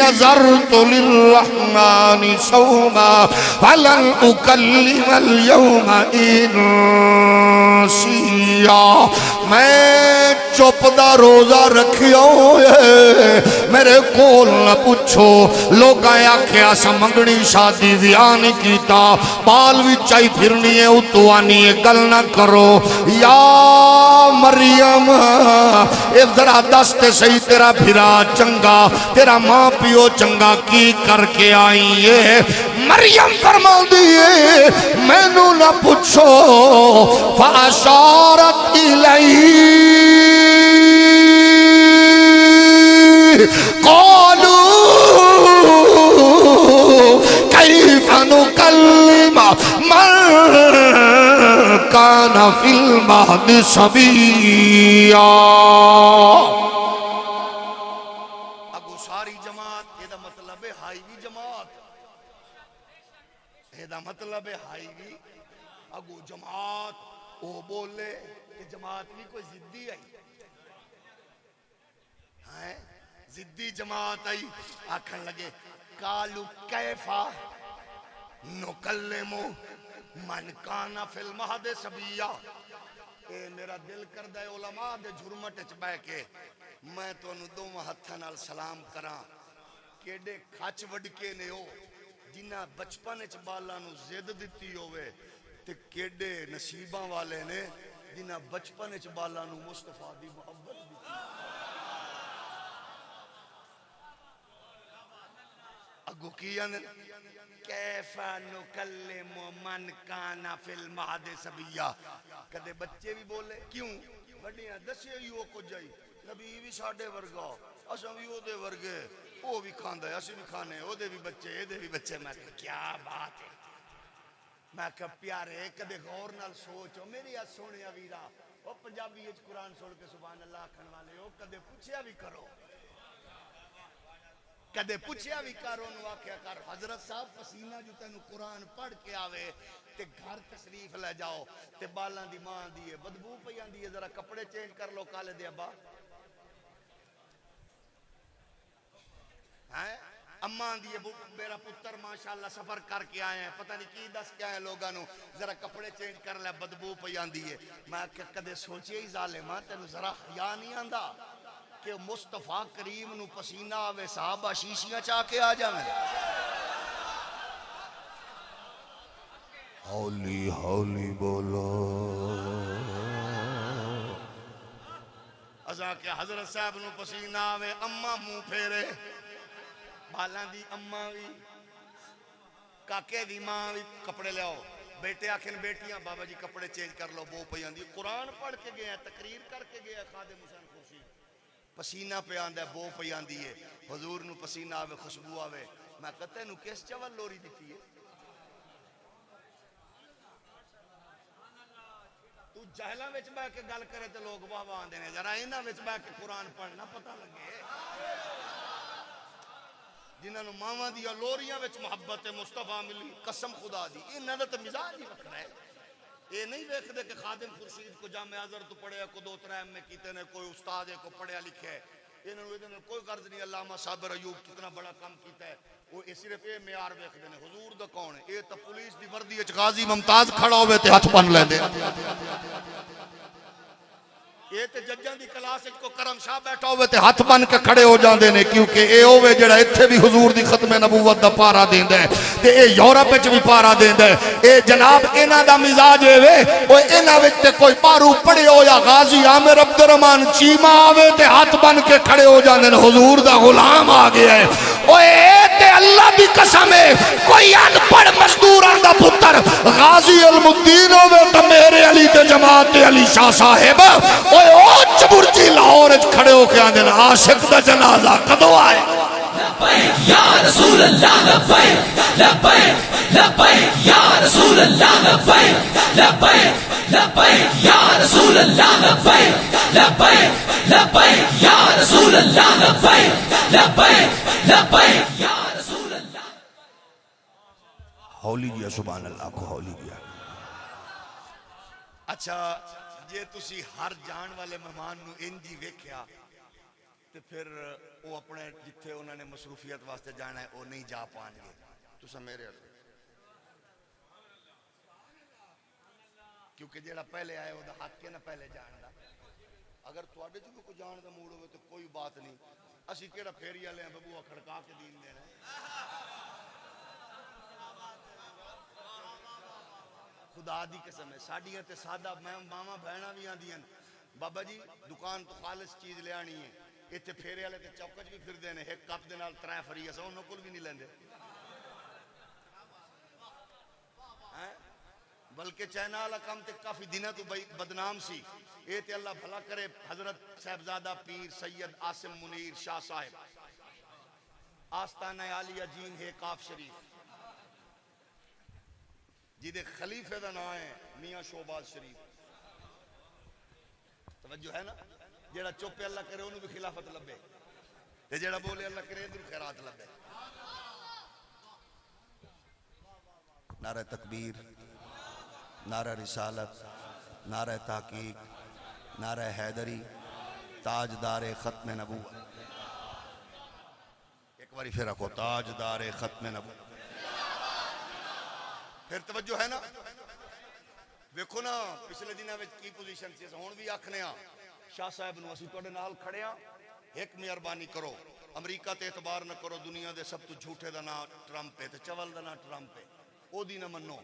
نظرت للرحمن صوما فلن اکلم اليوم انسیا. میں چپ دا روزہ رکھیا ہوئے میرے کول نہ پوچھو لوگ آیا کہ ایسا منگنی شادی ویاہ نہیں کیتا بال بھی چاہی پھرنی ہے اتوانی ہے گل نہ کرو. یا مریم اے ذرا دست صحیح تیرا پھرا چنگا تیرا ماں پیو چنگا کی کر کے آئی ہے. مریم فرما دیئے میں نو نہ پوچھو فاشارت الیہ قالوا کیف نکلم من کان فی المہد صبیا. اگو ساری جماعت یہ دا مطلب ہے ہائی بھی جماعت یہ دا مطلب ہے ہائی بھی اگو جماعت وہ بولے کہ جماعت بھی کوئی زدی آئی زدی جماعت آئی آکھن لگے قالو کیفا نکلمو من کانا فی المہد صبیا. اے میرا دل کردہ علماء دے جھرمٹ اچ بے کے میں تو انہوں دو ہتھاں نال سلام کراں کیڑے کھچ وڈکے نے ہو جنہ بچپن اچ بالا نو زد دیتی ہوئے تے کیڑے نصیباں والے نے جنہ بچپن اچ بالا نو مصطفیٰ دی محبت دیتی. اگو کیا نے کیفا نکلم من کانا فی المہد صبیا. کدے بچے بھی بولے کیوں بڑیاں دسے ہی وہ کو جائی نبی بھی ساڑھے ورگا اساں بھی او دے ورگے وہ بھی کھاندہ ہے اسی بھی کھانے او دے بھی بچے اے دے بھی بچے. میں کہ کیا بات ہے میں کہ پیارے کدے غور نال سوچو میری آج سونے ویرا وہ پنجابی اچ قرآن سوڑ کے سبحان اللہ کھن والے ہو کدے پوچھیا بھی کرو کدے پوچھیا بھی کرو نو آکھیا کر حضرت صاحب پسینہ جو تینو قرآن پڑھ کے آوے تے گھر تشریف لے جاؤ تے بالاں دی ماں دیئے بدبو پیاں دیئے ذرا کپڑے چینج کر لو کالے دے ابا اماں دیئے میرا پتر ماشاءاللہ سفر کر کے آئے ہیں پتہ نہیں کی دس کیا ہے لوگاں نو ذرا کپڑے چینج کر لے بدبو پیاں دیئے. میں کدے سوچے ہی ظالماں تینو ذرا حیا نہیں آندا کہ مصطفیٰ کریم نو پسینہ آوے صحابہ شیشیاں چاہ کے آ جائیں. ہولی ہولی بولو ازاں کہ حضرت صاحب نو پسینہ آوے اماں منہ پھیرے بالاں دی اماں بھی کاکے دی ماں بھی کپڑے لے آؤ بیٹے آخر بیٹیاں بابا جی کپڑے چینج کر لو بو پہ آندی قرآن پڑھ کے گیا تقریر کر کے گیا خادم حسین خورشید پسینہ پہ آندا ہے بو پہ آندی ہے حضور نو پسینہ آوے خوشبو آوے میں کہتا نو کس چول لوری دیتی ہے تو جہلاں وچ بیٹھ کے گل کرے تے لوگ واہ واہ آندے نے ذرا انہاں وچ بیٹھ کے قرآن پڑھنا پتہ لگے جنہاں نو ماواں دی لوریاں وچ محبت مصطفیٰ ملی قسم خدا دی انہاں دا تے مزاج ہی وکھرا ہے یہ نہیں دیکھتے کہ خادم خورشید کو جامع ازہر تو پڑھے کو 2-3 میں کیتے نے کوئی استاد ہے کو پڑھیا لکھا ہے انہوں کوئی غرض نہیں علامہ صابر ایوب کتنا بڑا کام کیتا ہے وہ صرف یہ معیار دیکھتے ہیں حضور دا کون ہے یہ تو پولیس دی وردی وچ غازی ممتاز کھڑا ہوئے تے ہاتھ بن لیندے یہ تے ججاں دی کلاس وچ کو کرم شاہ بیٹھا ہوئے تے ہاتھ بن کے کھڑے ہو جاندے نے کیونکہ اے ہوے جڑا ایتھے بھی حضور دی ختم نبوت دا پارا دیندا ہے تے اے یورپ وچ بھی پارا دیندا ہے اے جناب انہاں دا مزاج اے وے او انہاں وچ تے کوئی پارو پڑے ہو یا غازی عامر عبد الرحمن چیما آوے تے ہاتھ بن کے کھڑے ہو جاندے نے حضور دا غلام آ گیا ہے اوے تے اللہ دی قسم ہے کوئی ان پڑھ مزدوراں دا پتر غازی علم الدین ہوے تے میرے علی تے جماعت علی شاہ صاحب اوے او چبرچی لاہور وچ کھڑے ہو کے آندے عاشق دا جنازہ کدوں آئے لبیک یا رسول اللہ لبیک لبیک لبیک یا رسول اللہ لبیک لبیک لبیک یا رسول اللہ لبیک لبیک لبیک یا رسول اللہ لبیک لبیک لبیک یا رسول اللہ ہولی گیا سبحان اللہ کو ہولی گیا اچھا جے تسی ہر جان والے مہمان نو انجی ویکھیا تے پھر وہ اپنے جتھے انہوں نے مصروفیت واسطے جانا ہے وہ نہیں جا پان گے تسا میرے ہاتھ کیونکہ جیڑا پہلے آئے وہ دا حق ہے نا پہلے جان دا اگر تواڈے چ کوئی جان دا موڑ ہوئے تو کوئی بات نہیں اسی کیڑا پھیری والے ہیں ببوا کھڑکا کے دین دینا خدا دی قسم ہے ساڈیاں تے سادہ ماما بہنا بھی آندیاں بابا جی دکان تو خالص چیز لے آنی ہے ایتھے پھیرے والے تے چوکچ بھی پھردے نے ایک کپ دے نال 3 فری اساں انہاں کول بھی نہیں لیندے بلکہ چائنا والا کام تے کافی دنوں تو بدنام سی اے تے اللہ بھلا کرے حضرت صاحبزادہ پیر سید عاصم منیر شاہ صاحب آستانہ عالیہ جین ہے کاف شریف جیدے خلیفے دا نام ہے میاں شہباز شریف توجہ ہے نا جیڑا چوپے اللہ کرے انہوں بھی خلافت لبے تے جیڑا بولے اللہ کرے انہوں بھی خیرات لبے نعرہ تکبیر نعرہ رسالت نعرہ تحقیق نعرہ حیدری تاجدار ختم نبوت ایک باری پھر رکھو تاجدار ختم نبوت پھر توجہ ہے نا ویکھو نا پچھلے دنوں میں کی پوزیشن سی ہون بھی آکھنے ہاں شاہ صاحب نو اسی تواڈے نال کھڑے ہاں ایک مہربانی کرو امریکہ تے اعتبار نہ کرو دنیا دے سب تو جھوٹے دا نام ٹرمپ ہے تے چول دا نام ٹرمپ ہے او دی نہ منو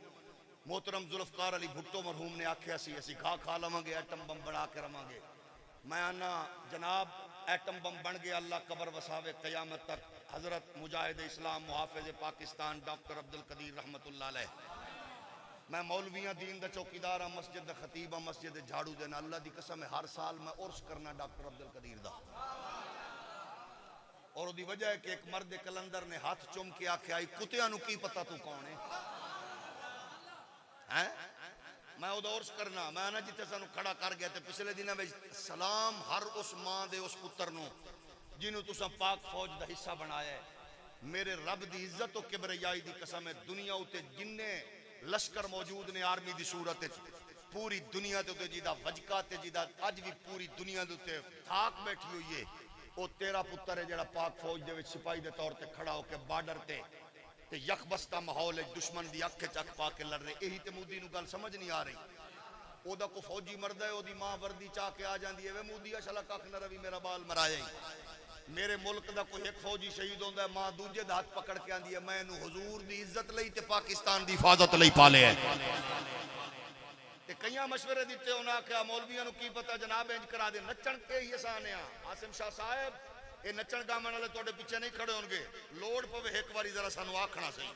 محترم ذوالفقار علی بھٹو مرحوم نے آکھیا سی اسی کھا کھا لواں گے ایٹم بم بنا کے رواں گے میں آنا جناب ایٹم بم بن گیا اللہ قبر وساوے قیامت تک حضرت مجاہد اسلام محافظ پاکستان ڈاکٹر عبدالقدیر رحمت اللہ علیہ میں مولویاں دین دا چوکیدار ہاں مسجد دا خطیب ہاں مسجد جھاڑو دینا اللہ دی قسم ہے ہر سال میں عرس کرنا ڈاکٹر عبدالقدیر دا اور دی وجہ ہے کہ ایک مرد کلندر نے ہاتھ چوم کے آکھیا ای کتیاں نو کی پتہ تو کون ہے میں او دا عرس کرنا میں نا جتے سانو کھڑا کر گیا تے پچھلے دنوں میں سلام ہر اس ماں دے اس پتر نو جنہوں تساں پاک فوج دا حصہ بنایا ہے میرے رب دی عزت و کبریائی دی قسم ہے دنیا اتے جننے لشکر موجود نے آرمی دی صورت پوری دنیا تے جیدہ وجکا تے جیدہ اج بھی پوری دنیا تے تھاک بیٹھی ہوئی ہے او تیرا پتر ہے جڑا پاک فوج دے وچ سپاہی دے طور تے کھڑا ہو کے بارڈر تے یک بستہ ماحول ہے دشمن دی اکھ چک پا کے لڑ رہے یہی تے مودی نو گل سمجھ نہیں آ رہی او دا کو فوجی مرد ہے او دی ماں وردی چاہ کے آ جاندی ہے وے مودی اشلا ککھ نہ روی میرا بال مرایا ہی میرے ملک دا کوئی ایک فوجی شہید ہوندا ہے ماں دوجے دا ہاتھ پکڑ کے آندی ہے میں نو حضور دی عزت لئی تے پاکستان دی حفاظت لئی پالے ہے تے کئیاں مشورے دتے انہاں کہ مولویاں نو کی پتہ جناب انج کرا دے نچن کے ہی آسان ہے عاصم شاہ صاحب اے نچن گامن والے تواڈے پیچھے نہیں کھڑے ہون گے لوڑ پوے ایک باری ذرا سانو آکھنا صحیح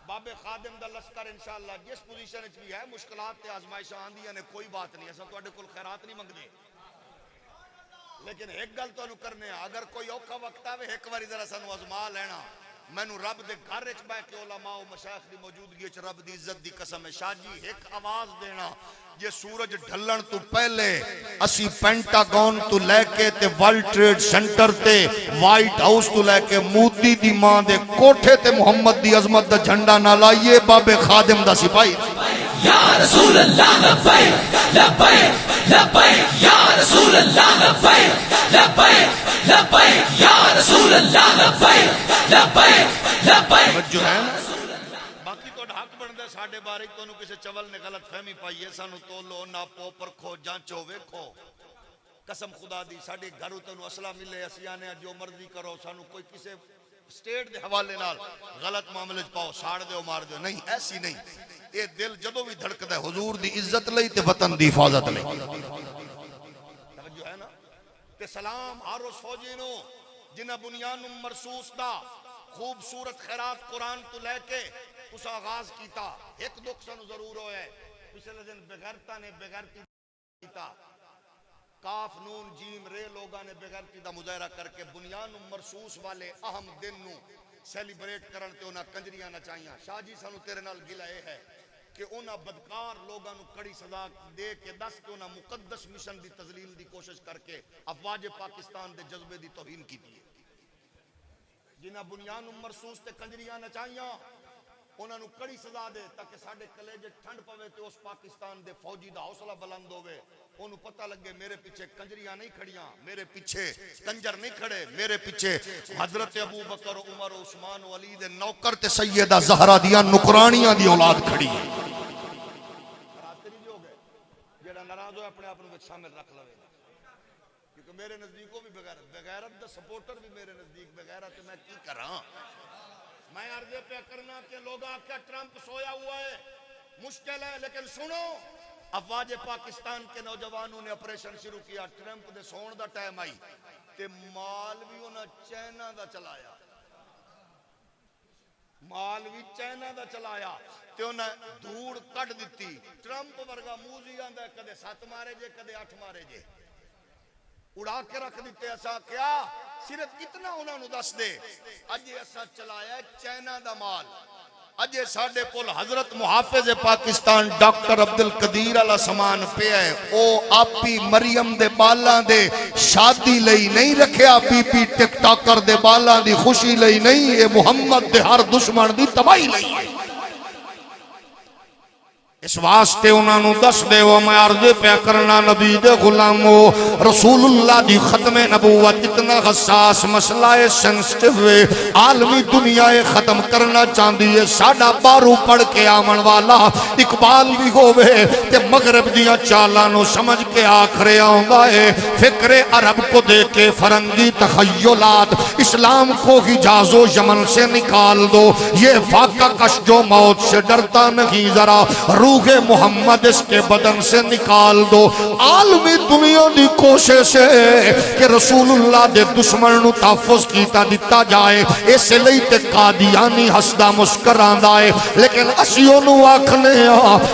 بابے خادم دا لشکر انشاءاللہ جس پوزیشن وچ بھی ہے مشکلات تے آزمائشاں آندیاں نے کوئی بات نہیں اساں تواڈے کول خیرات نہیں منگدے لیکن ایک گل تانوں کرنے اگر کوئی اوکھا وقت آوے ایک واری ذرا سانو آزما لینا مینوں رب دے گھر وچ بیٹھ کے علماء و مشائخ دی موجودگی وچ رب دی عزت دی قسم ہے شاہ جی ایک آواز دینا جے سورج ڈھلن تو پہلے اسی پینٹاگون تو لے کے تے ورلڈ ٹریڈ سینٹر تے وائٹ ہاؤس تو لے کے مودی دی ماں دے کوٹھے تے محمد دی عظمت دا جھنڈا نہ لائیے بابے خادم دا سپاہی یا رسول اللہ لبیک لبیک لبیک یا رسول اللہ لبیک لبیک لبیک یا رسول اللہ لبیک لبیک لبیک جو ہے باقی تو حق بندے ساڈے بارے تانوں کسے چول نے غلط فہمی پائی ہے سانو تولو ناپو پرکھو جانچو ویکھو قسم خدا دی ساڈے گھروں تانوں اسلحہ ملے اسی آنے جو مرضی کرو سانو کوئی کسے سٹیٹ دے حوالے نال غلط معاملے پاؤ ساڑ دیو مار دیو نہیں ایسی نہیں اے دل جدوں بھی دھڑکدا ہے حضور دی عزت لئی تے وطن دی حفاظت لئی توجہ ہے نا تے سلام ہر روز فوجینو جنہ بنیان مرصوص دا خوبصورت خیرات قرآن تو لے کے اس آغاز کیتا ایک دکھ سانو ضرور ہوئے پچھلے دن بغیرتا نے بغیرتی کیتا کاف نون جیم رے لوگاں نے بغیرتی دا مظاہرہ کر کے بنیان مرصوص والے اہم دن نو سیلیبریٹ کرن تے انہاں کنجریاں نچائیاں شاہ جی سانو تیرے نال گلہ اے ہے کہ انہاں بدکار لوگاں نو کڑی سزا دے کے دس کے انہاں مقدس مشن دی تذلیل دی کوشش کر کے افواج پاکستان دے جذبے دی توہین کی دی جنہاں بنیان مرصوص تے کنجریاں نچائیاں انہاں نو کڑی سزا دے تاکہ ساڈے کلیجے ٹھنڈ پوے تے اس پاکستان دے فوجی دا حوصلہ بلند ہوے انہوں پتہ لگے میرے پیچھے کنجریاں نہیں کھڑیاں میرے پیچھے کنجر نہیں کھڑے میرے پیچھے حضرت ابو بکر عمر عثمان و علی دے نوکر تے سیدہ زہرا دیاں نکرانیاں دی اولاد کھڑی ہے راتری بھی ہو گئے جیڑا ناراض ہوئے اپنے آپ میں شامل رکھ لوے کیونکہ میرے نزدیکوں بھی بغیرت دا سپورٹر بھی میرے نزدیک بغیرت میں کی کراں میں عرضے پہ کرنا کہ لوگ آکے ٹرمپ سویا ہوا ہے مشکل ہے لیکن سنو افواج پاکستان کے نوجوانوں نے اپریشن شروع کیا Trump they soan the time I تے مال بھی انہاں چائنا دا چلایا مال بھی چائنا دا چلایا تے انہاں دھوڑ کٹ دیتی ٹرمپ ورگا موزی آندا ہے کدے 7 مارے جے کدے 8 مارے جے اڑا کے رکھ دیتے ایسا کیا صرف اتنا انہوں نے دس دے اجے ایسا چلایا ہے چائنا دا مال اجے ساڈے کول حضرت محافظ پاکستان ڈاکٹر عبدالقدیر علیہ سامان پہ ہے او آپی مریم دے بالاں دے شادی لئی نہیں رکھیا بی پی ٹک ٹاکر دے بالاں دی خوشی لئی نہیں اے محمد دے ہر دشمن دی تباہی لئی ہے اس واسطے انہاں نو دس دے وہ میں عرض پہ کرنا نبی دے غلامو رسول اللہ دی ختم نبوت اتنا حساس مسئلہ سینسٹیو ہے عالمی دنیا ختم کرنا چاندی ہے ساڈا بارو پڑھ کے آمن والا اقبال بھی ہووے تے مغرب دیاں چالاں نو سمجھ کے آکھرے آوندا ہے فکر عرب کو دے کے فرنگی تخیلات اسلام کو حجاز و یمن سے نکال دو یہ فاقہ کش جو موت سے ڈرتا نہیں ذرا روح محمد اس کے بدن سے نکال دو عالمی دنیا دی کوشش ہے کہ رسول اللہ دے دشمن نو تحفظ کیتا دیتا جائے اس لئی تے قادیانی ہسدا مسکران دائے لیکن اسیوں نو آکھنے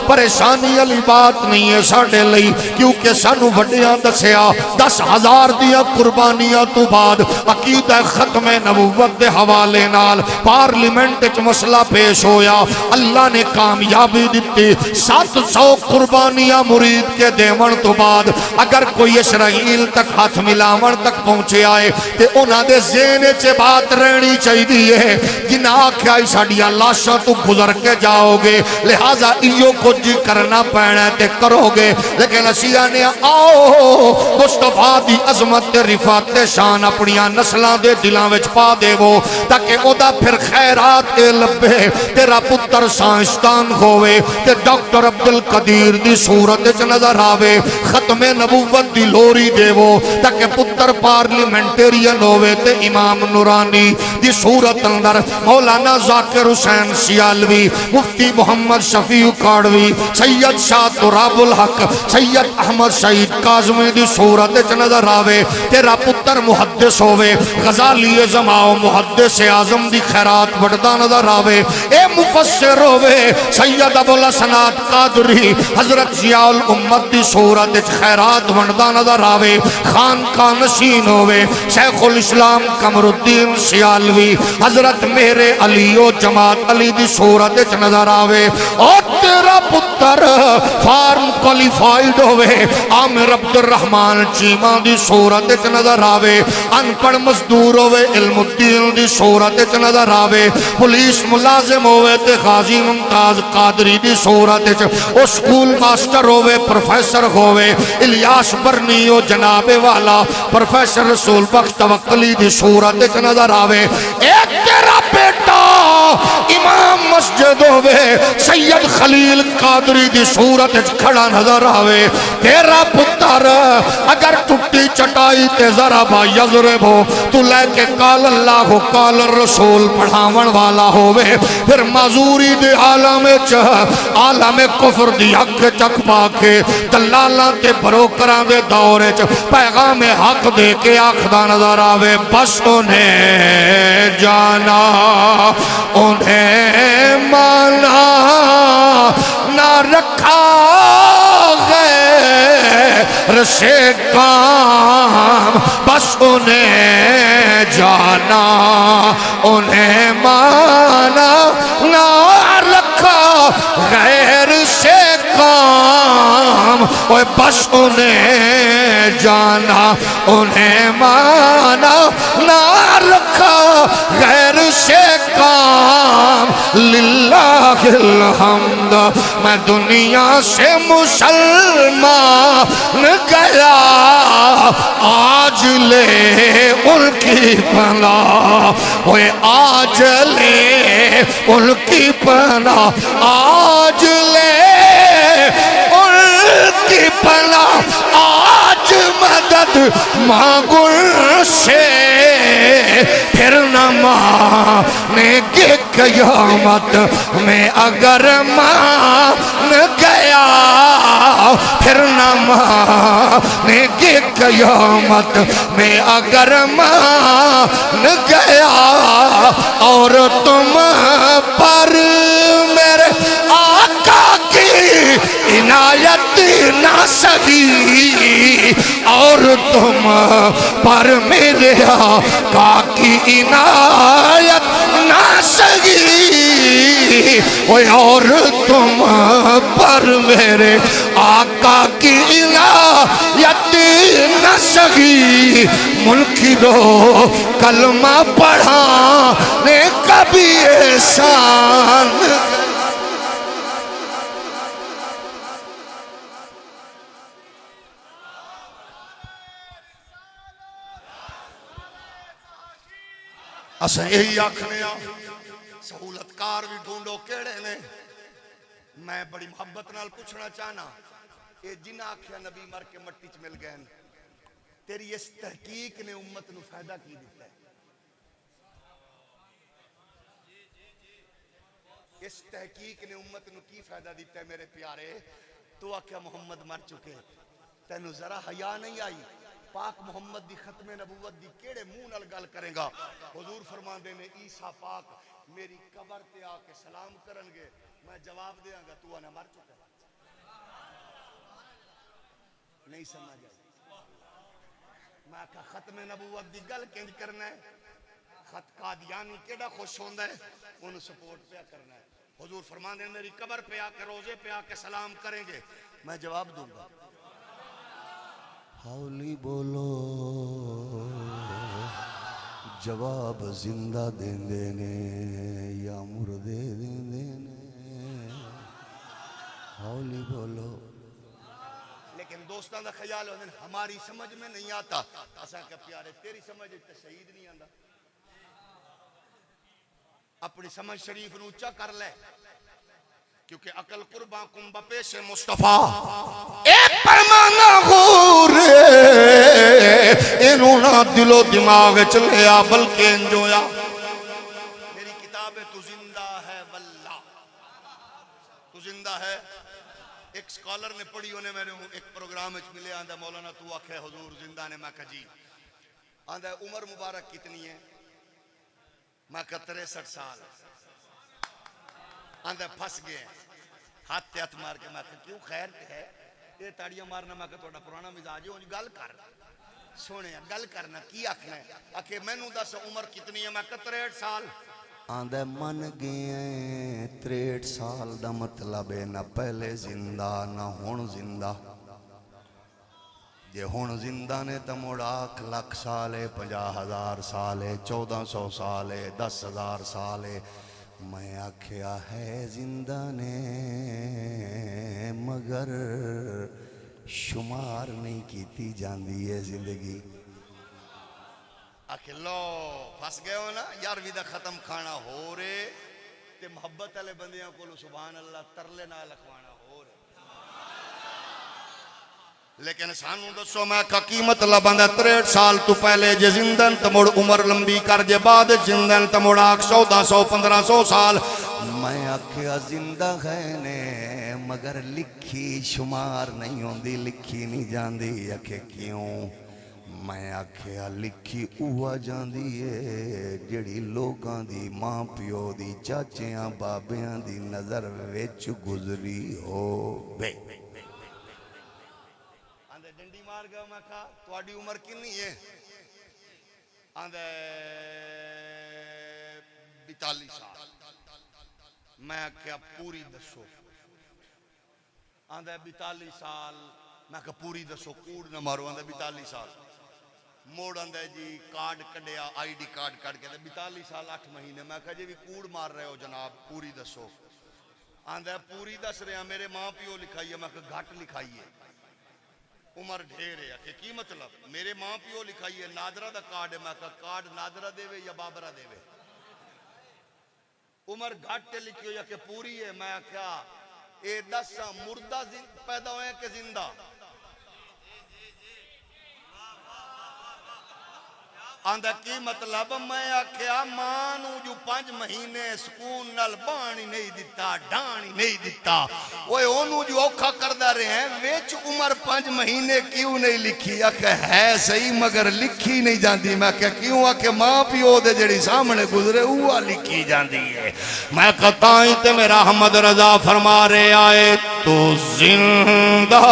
پریشانی علی بات نہیں ہے ساڑے لئی کیونکہ سانو وڈیاں دسیا 10,000 دیا قربانیاں تو بعد عقیدہ ختم نبوت دے حوالے نال پارلیمنٹ اچ مسئلہ پیش ہویا اللہ نے کامیابی دیتی 700 قربانیاں مرید کے دیون تو بعد اگر کوئی اسرائیل تک ہاتھ ملاون تک پہنچے آئے تے انہاں دے ذہن چے بات رہنی چاہیے ہے جنہاں کیا ساڈیاں لاشاں تو گزر کے جاؤ گے لہذا ایو کچھ کرنا پینا تے کرو گے لیکن اسیاں نے آؤ مصطفیٰ دی عظمت تے رفعت تے شان اپنیاں نسلاں دے دلاں وچ پا دے وہ تاکہ او دا پھر خیرات اے لبے تیرا پتر سائنسدان ہوئے تے ڈاکٹر عبدالقدیر دی صورت وچ نظر آوے ختم نبوت دی لوری دے وہ تاکہ پتر پارلیمنٹیرین ہوئے تے امام نورانی دی صورت اندر مولانا ذاکر حسین سیالوی، مفتی محمد شفیع کاڑوی، سید شاہ تراب الحق، سید احمد سعید کاظمی دی صورت اچ نظر آوے، تیرا پتر محدث ہوئے، غزالی زماؤ محدث اعظم دی خیرات بڑھدا نظر آوے، اے مفسر ہوئے سید ابو الحسنات قادری حضرت ضیاء الامت دی صورت اچ خیرات بڑھدا نظر آوے، خان کا نشین ہوئے شیخ الاسلام قمر الدین سیالوی حضرت میرے علی و جماعت علی دی صورت اچ نظر آوے، اور تیرا پتر فارم کوالیفائیڈ ہوئے عامر عبد الرحمن چیمہ دی صورت اچ نظر آوے، انپڑھ مزدور ہوئے علم الدین دی صورت اچ نظر آوے، پولیس ملازم ہوئے تے غازی ممتاز قادری دی صورت اچ، او سکول ماسٹر ہوئے پروفیسر ہوئے الیاس برنی و جناب والا پروفیسر رسول بخش توکلی دی صورت اچ نظر آوے، ایک تیرا بیٹا امام مسجد ہوئے سید خلیل قادری دی صورت اچ کھڑا نظر آوے، تیرا پتر اگر ٹوٹی چٹائی تے ذرا با یضرب ہو تو لے کے قال اللہ قال الرسول پڑھاون والا ہوئے، پھر معذوری دے عالم عالم کفر دی حق چک پا کے دلالاں تے بروکراں دے دورے چ پیغام حق دے کے آخدا نظر آوے، بس انہیں جانا انہیں مانا نہ رکھا غیر سے کام، بس انہیں جانا انہیں مانا نہ رکھا غیر سے کام، بس انہیں جانا انہیں مانا نہ رکھا غیر سے کام، للہ الحمد میں دنیا سے مسلمان گیا، آج لے ان کی پناہ، آج لے ان کی پناہ، آج لے ان کی پناہ، آج مدد مانگو سے، پھر نہ مانے گے قیامت میں اگر مان گیا، پھر نہ مانے گے قیامت میں اگر مان گیا، اور تم پر میرے آقا کی عنایت نہ سگی، اور تم پر میرے آقا کی عنایت نہ سگی، اور تم پر میرے آقا کی عنایت نہ سگی، ملکی دو کلمہ پڑھانے کبھی احسان۔ اساں یہی آکھنے سہولت کار بھی ڈھونڈو کیڑے نے۔ میں بڑی محبت نال پوچھنا چاہنا، اے جنہ آکھیا نبی مر کے مٹی چ مل گئے، تیری اس تحقیق نے امت نو فائدہ کی دیتا ہے؟ اس تحقیق نے امت نو کی فائدہ دیتا ہے میرے پیارے؟ تو آکھیا محمد مر چکے، تینو ذرا حیا نہیں آئی؟ پاک محمد دی ختم نبوت دی کیڑے منہ نال گل کرے گا؟ حضور فرماندے نے عیسیٰ پاک میری قبر تے آ کے سلام کرن گے، میں جواب دیاں گا تو آنا مر چکا۔ نہیں سمجھ آئی؟ میں کہا ختم نبوت دی گل کینج کرنا ہے؟ خط قادیانی کیڑا خوش ہوندا ہے، انہوں سپورٹ پہ کرنا ہے۔ حضور فرماندے میری قبر پہ آ کے روزے پہ آ کے سلام کریں گے، میں جواب دوں گا۔ ہولی بولو جواب زندہ دین دینے یا مردے دین دینے، ہولی بولو۔ لیکن دوستان دا خیال ہونے ہماری سمجھ میں نہیں آتا، ایسا کہ پیارے تیری سمجھ تے شہید نہیں آندا، اپنی سمجھ شریف نو اونچا کر لے، کیونکہ عقل قرباں کم بپیش مصطفیٰ ایک پیمانہ غور اینوں نہ دل و دماغ چ لیا بلکہ انجویا میری کتاب ہے تو زندہ ہے واللہ تو زندہ ہے. ایک سکالر نے پڑھی انہیں میں نے ایک پروگرام وچ ملے آندا مولانا تو آکھے حضور زندہ نے. میں کہا جی. آندا عمر مبارک کتنی ہے؟ میں کہا 63 سال. آندا پھنس گئے ہاتھ مار کے. میں کہا کیوں خیر ہے یہ تاڑیاں مارنا؟ میں کہا تھوڑا پرانا مزاج ہے گل کر سونے گل کرنا کی آکھنا ہے. آکھے مینوں دس عمر کتنی ہے؟ میں کہا 63 سال. آندا من گئے 63 سال دا مطلب ہے نہ پہلے زندہ نہ ہن زندہ. جے ہن زندہ نے تو مڑ 1,00,000 سال ہے 50,000 سال ہے 1400 سال ہے 10,000 سال ہے. میں آکھیا ہے زندہ نے مگر شمار نہیں کیتی جاندی ہے زندگی. آکھے لو پھنس گئے ہو نا. 11ویں دا ختم کھانا ہو رہے تے محبت والے بندیاں کولو سبحان اللہ ترلے نال لکھوانا ہو رہے. لیکن سانو دسو میں کا کی مطلب آندا 63 سال تو پہلے جے زندن تو مڑ عمر لمبی کر جے بعد زندن تو مڑ 1400 1500 سال. میں آکھیا زندہ ہے نے مگر لکھی شمار نہیں ہوندی لکھی نہیں جاندی. آکھے کیوں؟ میں آکھیا لکھی اوہ جاندی ہے جڑی لوگاں دی ماں پیو دی چاچیاں بابیاں دی نظر وچ گزری ہووے. آندے ڈنڈی مار گیا. میں کہا تواڈی عمر کتنی ہے؟ آندے 42 سال. میں آکھیا پوری دسو. آندے 42 سال. میں کہا پوری دسو کوڑ نہ مارو. آندے 42 سال. موڑ آندہ G card Kadia I D card کڈ کے 42 سال 8 مہینے. میں کہا جی بھی کوڑ مار رہے ہو جناب پوری دسو. آندہ پوری دس رہے ہیں میرے ماں پیو لکھائی ہے. میں کہا گھٹ لکھائی ہے عمر ڈھیر ہے. کہ کی مطلب؟ میرے ماں پیو لکھائی ہے نادرہ دا کارڈ ہے. میں کہا کارڈ نادرہ دے وے یا بابرہ دے وے؟ عمر گھٹ لکھی ہو یا کہ پوری ہے؟ میں کہا اے 10 مردہ پیدا ہوئے کہ زندہ؟ آندہ کی مطلب؟ میں آکھیا مانو جو 5 مہینے سکون نال بانی نہیں دیتا ڈانی نہیں دیتا وہ انہوں جو اوکھا کردہ رہے ہیں ویچ عمر 5 مہینے کیوں نہیں لکھی؟ آکھے ہے صحیح مگر لکھی نہیں جاندی. میں کہا کیوں؟ آکھے ماں پیو دے جڑی سامنے گزرے وہ لکھی جاندی ہے. میں کہتا ہی تے میرا احمد رضا فرما رہے آئے تو زندہ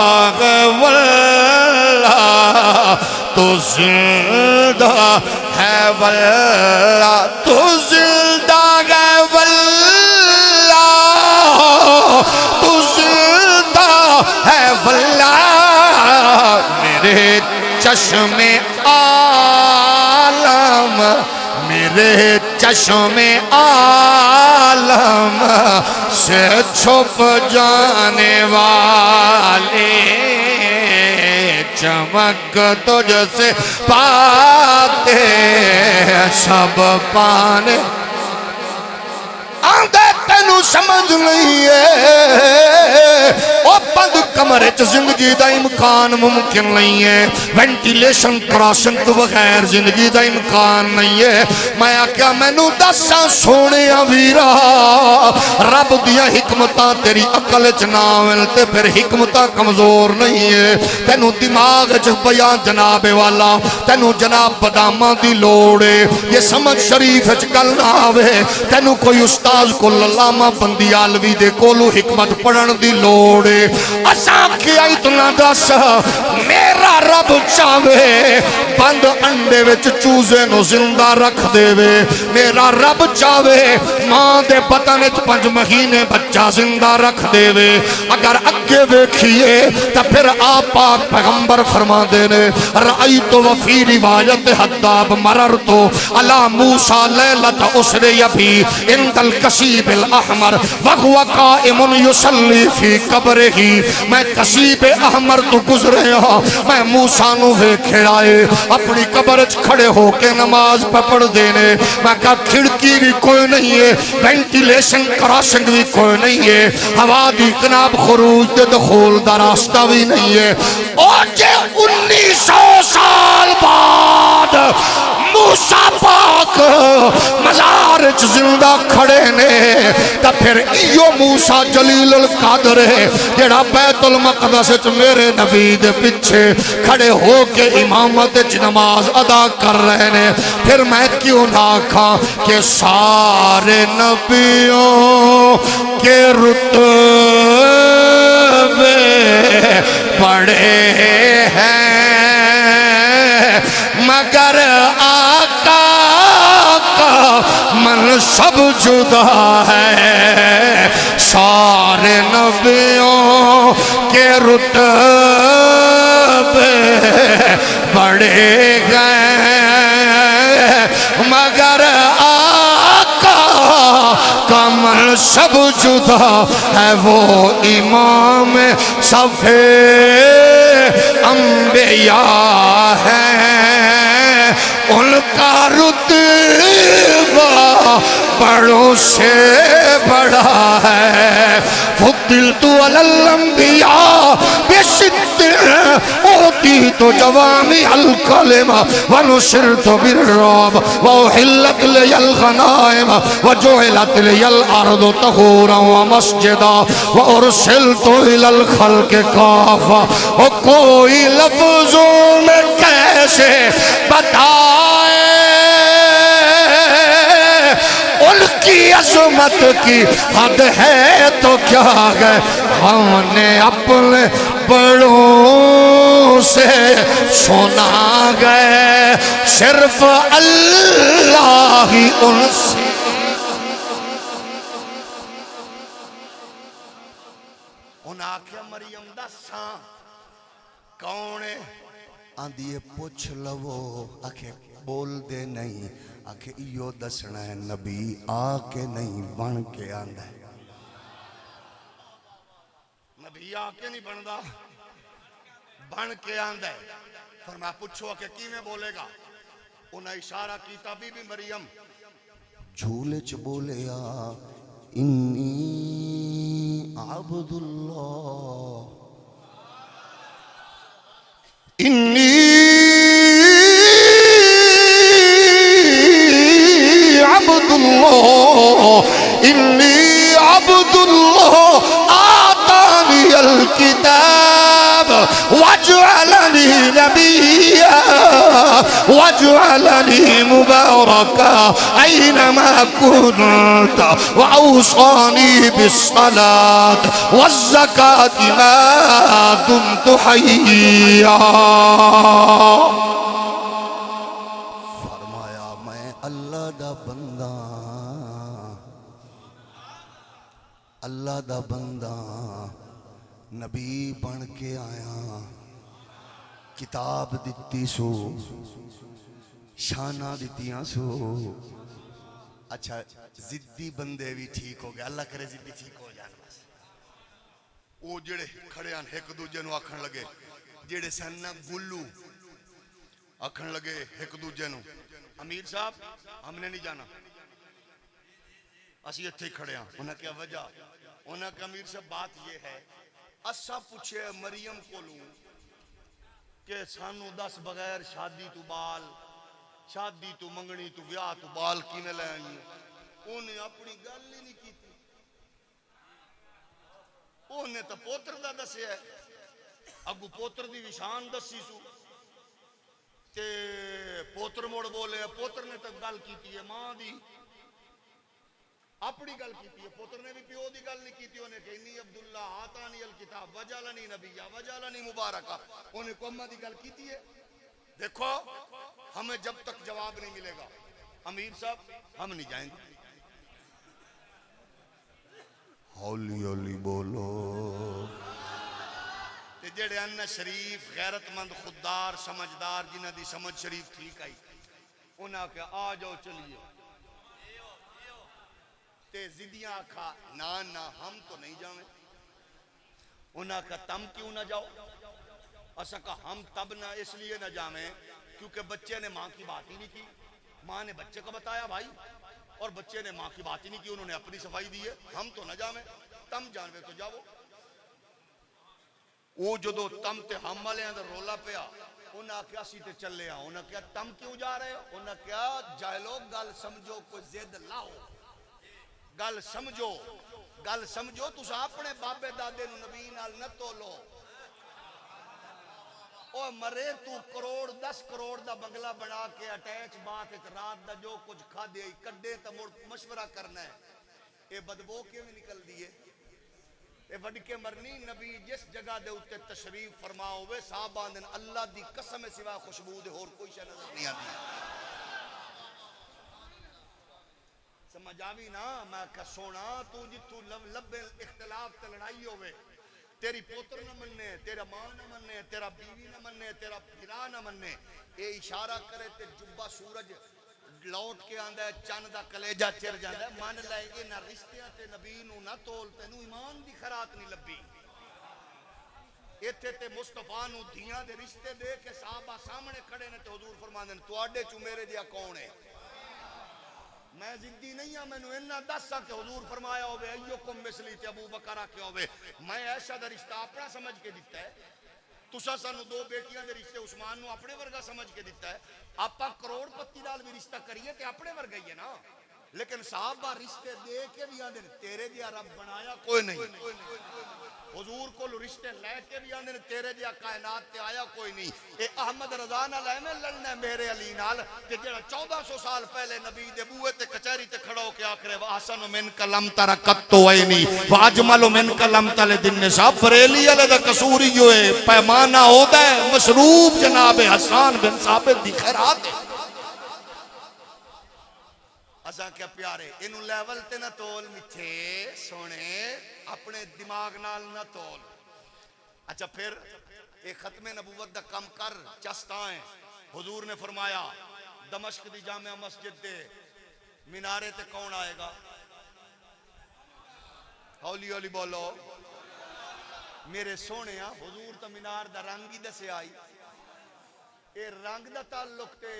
واللہ تو زندہ ہے واللہ تو زندہ ہے واللہ تو زندہ ہے واللہ میرے چشم عالم میرے چشم عالم سے چھپ جانے والے چمک تجھ سے پاتے سب پانے. آندے تینوں سمجھ نہیں ہے او بند کمرے چ زندگی دا امکان ممکن نہیں ہے. وینٹیلیشن کراسنگ تو بغیر زندگی دا امکان نہیں ہے. میں آکھیا مینوں دساں سونے ویرا رب دیا حکمتاں تیری عقل چ نہ آون تے پھر حکمتاں کمزور نہیں ہے. تینوں دماغ چ بیان جناب والا تینوں جناب باداماں دی لوڑ ہے. یہ سمجھ شریف وچ گل نہ آوے تینوں کوئی استاذ کو علامہ بندیالوی دے کولو حکمت پڑھن دی لوڑ ہے. اساں کیا اتنا دس میرا رب چاہے بند انڈے وچ چوزے نو زندہ رکھ دے وے. میرا رب چاہے ماں دے بطن وچ 5 مہینے بچہ زندہ رکھ دے وے. اگر اگے ویکھیے تے پھر آپ پاک پیغمبر فرما دے نے رأیت وفی روایت حداب مررتو علی موسیٰ لیلت اسری ابھی عند القصیب الاحمر وہو قائم یصلی فی قبرہ. میں قصیب احمر تو گزرے ہاں میں موسیٰ نو ویکھے آئے اپنی قبر کھڑے ہو کے نماز پہ پڑھ دینے میں کہا کھڑکی بھی کوئی نہیں ہے وینٹیلیشن کراسنگ بھی کوئی نہیں ہے ہوا دی جناب خروج دے دخول دا راستہ بھی نہیں ہے اور جے 1900 سال بعد موسیٰ پاک مزارچ زندہ کھڑے نے تا پھر ایو موسیٰ جلیل القادر ہے جڑا بیت المقدس میرے نبی دے پچھے کھڑے ہو کے امامت نماز ادا کر رہے نے پھر میں کیوں نہ کھا کہ سارے نبیوں کے رتبے بڑے ہیں مگر آقا کا منصب جدا ہے سارے نبیوں کے رتبے بڑے گئے مگر آقا کا منصب جدا ہے وہ امام صفِ انبیاء ہے ان کا رتبہ بڑوں سے بڑا ہے فضلت علی الانبیاء بست اوتیت جوامع الکلم ونصرت بالرعب واحلت لی الغنائم وجعلت لی الارض طہورا ومسجدا وارسلت الى الخلق کافہ کوئی لفظوں میں کیسے بتائے ان کی عظمت کی حد ہے تو کیا گئے ہم نے اپنے بڑوں سے سنا گئے صرف اللہ ہی ان سے ان آکھیا مریم دساں کون ہے آندھیے پوچھ لو آکھے بول دے نہیں آکھے ایو دسنا ہے نبی آ کے نہیں بن کے آندھا ہے نبی آ کے نہیں بندہ بن کے آندھا ہے فرمایا پوچھو کہ کی میں بولے گا انہیں اشارہ کیتا بی بی مریم جھولے چ بولے انی عبد اللہ انی عبد اللہ انی عبد اللہ آتانی الکتاب وجعلنی نبیا وجعلنی مبارکا اینما کنت واوصانی بالصلاة والزکاة ما دمت حیا فرمایا میں اللہ دا بندہ اللہ دا بندہ نبی بن کے آیا کتاب دیتی سو شانہ دیتیاں سو اچھا زدی بندے بھی ٹھیک ہو گئے اللہ کرے زدی ٹھیک ہو جانا بس وہ جڑے کھڑے آن ایک دوجے نو آکھن لگے جڑے سننا گلو آکھن لگے ایک دوجے نو امیر صاحب ہم نے نہیں جانا اسی اتھے کھڑے ہیں انہاں کیا وجہ انہاں کہ امیر صاحب بات یہ ہے اسا پوچھے مریم کو لوں کہ سانو دس بغیر شادی تو بال شادی تو منگنی تو بیاہ تو بال کی میں لے آئی انہیں اپنی گل ہی نہیں کی تھی انہیں تو پوتر دا دسے ہے اگو پوتر دی وشان دسی سو تے پوتر موڑ بولے پوتر نے تک گل کی ہے ماں دی اپنی گل کی ہے پوتر نے بھی پیو دی گل نہیں کی تھی انہیں کہ انی عبداللہ آتانی الکتاب وجعلنی نبیہ وجعلنی مبارکہ انہیں قومہ دی گل کی ہے دیکھو ہمیں جب تک جواب نہیں ملے گا امیر صاحب ہم نہیں جائیں گے ہولی ہولی بولو تے جڑے ان شریف غیرت مند خوددار سمجھدار جنہ دی سمجھ شریف ٹھیک آئی انہاں کہ آ جاؤ چلیے تے زدیاں آکھا نا ہم تو نہیں جاویں انہاں کہ تم کیوں نہ جاؤ اسا کہ ہم تب نہ اس لیے نہ جاویں کیونکہ بچے نے ماں کی بات ہی نہیں کی. ماں نے بچے کو بتایا بھائی, اور بچے نے ماں کی بات ہی نہیں کی, انہوں نے اپنی صفائی دی ہے. ہم تو نہ جاویں, تم جانوے تو جاؤ. وہ جدو تم تے ہم والے ہیں رولا پیا, انہاں کیا سی تے چلے آ, انہاں کیا تم کیوں جا رہے ہو, انہاں کیا جاہلو گل سمجھو, کوئی زد لاؤ, گل سمجھو, گل سمجھو. تساں اپنے بابے دادے نو نبی نال نہ تولو. او مرے تو کروڑ 10 کروڑ دا بنگلہ بنا کے اٹیچ بات ایک رات دا جو کچھ کھا دے کڈے تا مڑ مشورہ کرنا ہے. اے بدبو کیوں نکل دیے, اے وڈ کے مرنی. نبی جس جگہ دے اوتے تشریف فرما ہوئے صحابہ نے اللہ دی قسم سوا خوشبو دے اور کوئی شے نظر نہیں آتی. سمجھ آوی نا. میں کہ سونا تو جتھوں لبے اختلاف تے لڑائی ہوئے, تیری پوتر نہ مننے, تیرا ماں نہ مننے, تیرا بیوی نہ مننے, تیرا بھرا نہ مننے, اے اشارہ کرے تے جبہ سورج لوٹ کے آندا ہے, چند دا کلیجہ چر جاندا ہے. مان لے انہاں رشتیاں تے نبی نو نہ تول, تینوں ایمان دی خرات نہیں لبھی. ایتھے تے مصطفیٰ نو دھیاں دے رشتے دے کے صحابہ سامنے کھڑے نے تے حضور فرماندے نے تواڈے چوں میرے دیا کون ہے. میں زندگی نہیں ہاں, مینوں انہاں دس کہ حضور فرمایا ہوئے ایوکم مثلی تے ابو بکر آکھیا ہوئے. میں ایسا دا رشتہ اپنا سمجھ کے دیتا ہے, تساں سانو 2 بیٹیاں دے رشتے عثمان نو اپنے ورگا سمجھ کے دیتا ہے. آپا کروڑ پتی نال بھی رشتہ کریے تے اپنے ورگا ہی ہے نا. لیکن صحابہ رشتے دے کے بھی آندے تیرے دیا رب بنایا کوئی نہیں. حضور کو رشتے لے کے بھی آندے تیرے دیا کائنات تے آیا کوئی نہیں. اے احمد رضا نال ایویں لڑنا میرے علی نال تے جڑا 1400 سال پہلے نبی دے بوئے تے کچہری تے کھڑا ہو کے آکھرے واحسن من کلم ترکت تو عینی واجمل من کلم تل دن صاحب. بریلی والے دا قصور ہی ہوئے, پیمانہ ہوتا ہے مشروب جناب حسان بن ثابت دی خیرات ہے. اساں کیا پیارے اینو لیول تے نہ تول میٹھے سونے, اپنے دماغ نال نہ تول. اچھا پھر ایک ختم نبوت دا کم کر چستا ہے. حضور نے فرمایا دمشق دی جامع مسجد دے مینارے تے کون آئے گا, ہولی ہولی بولو میرے سونے. حضور تا مینار دا رنگ ہی دسے آئی, اے رنگ دا تعلق تے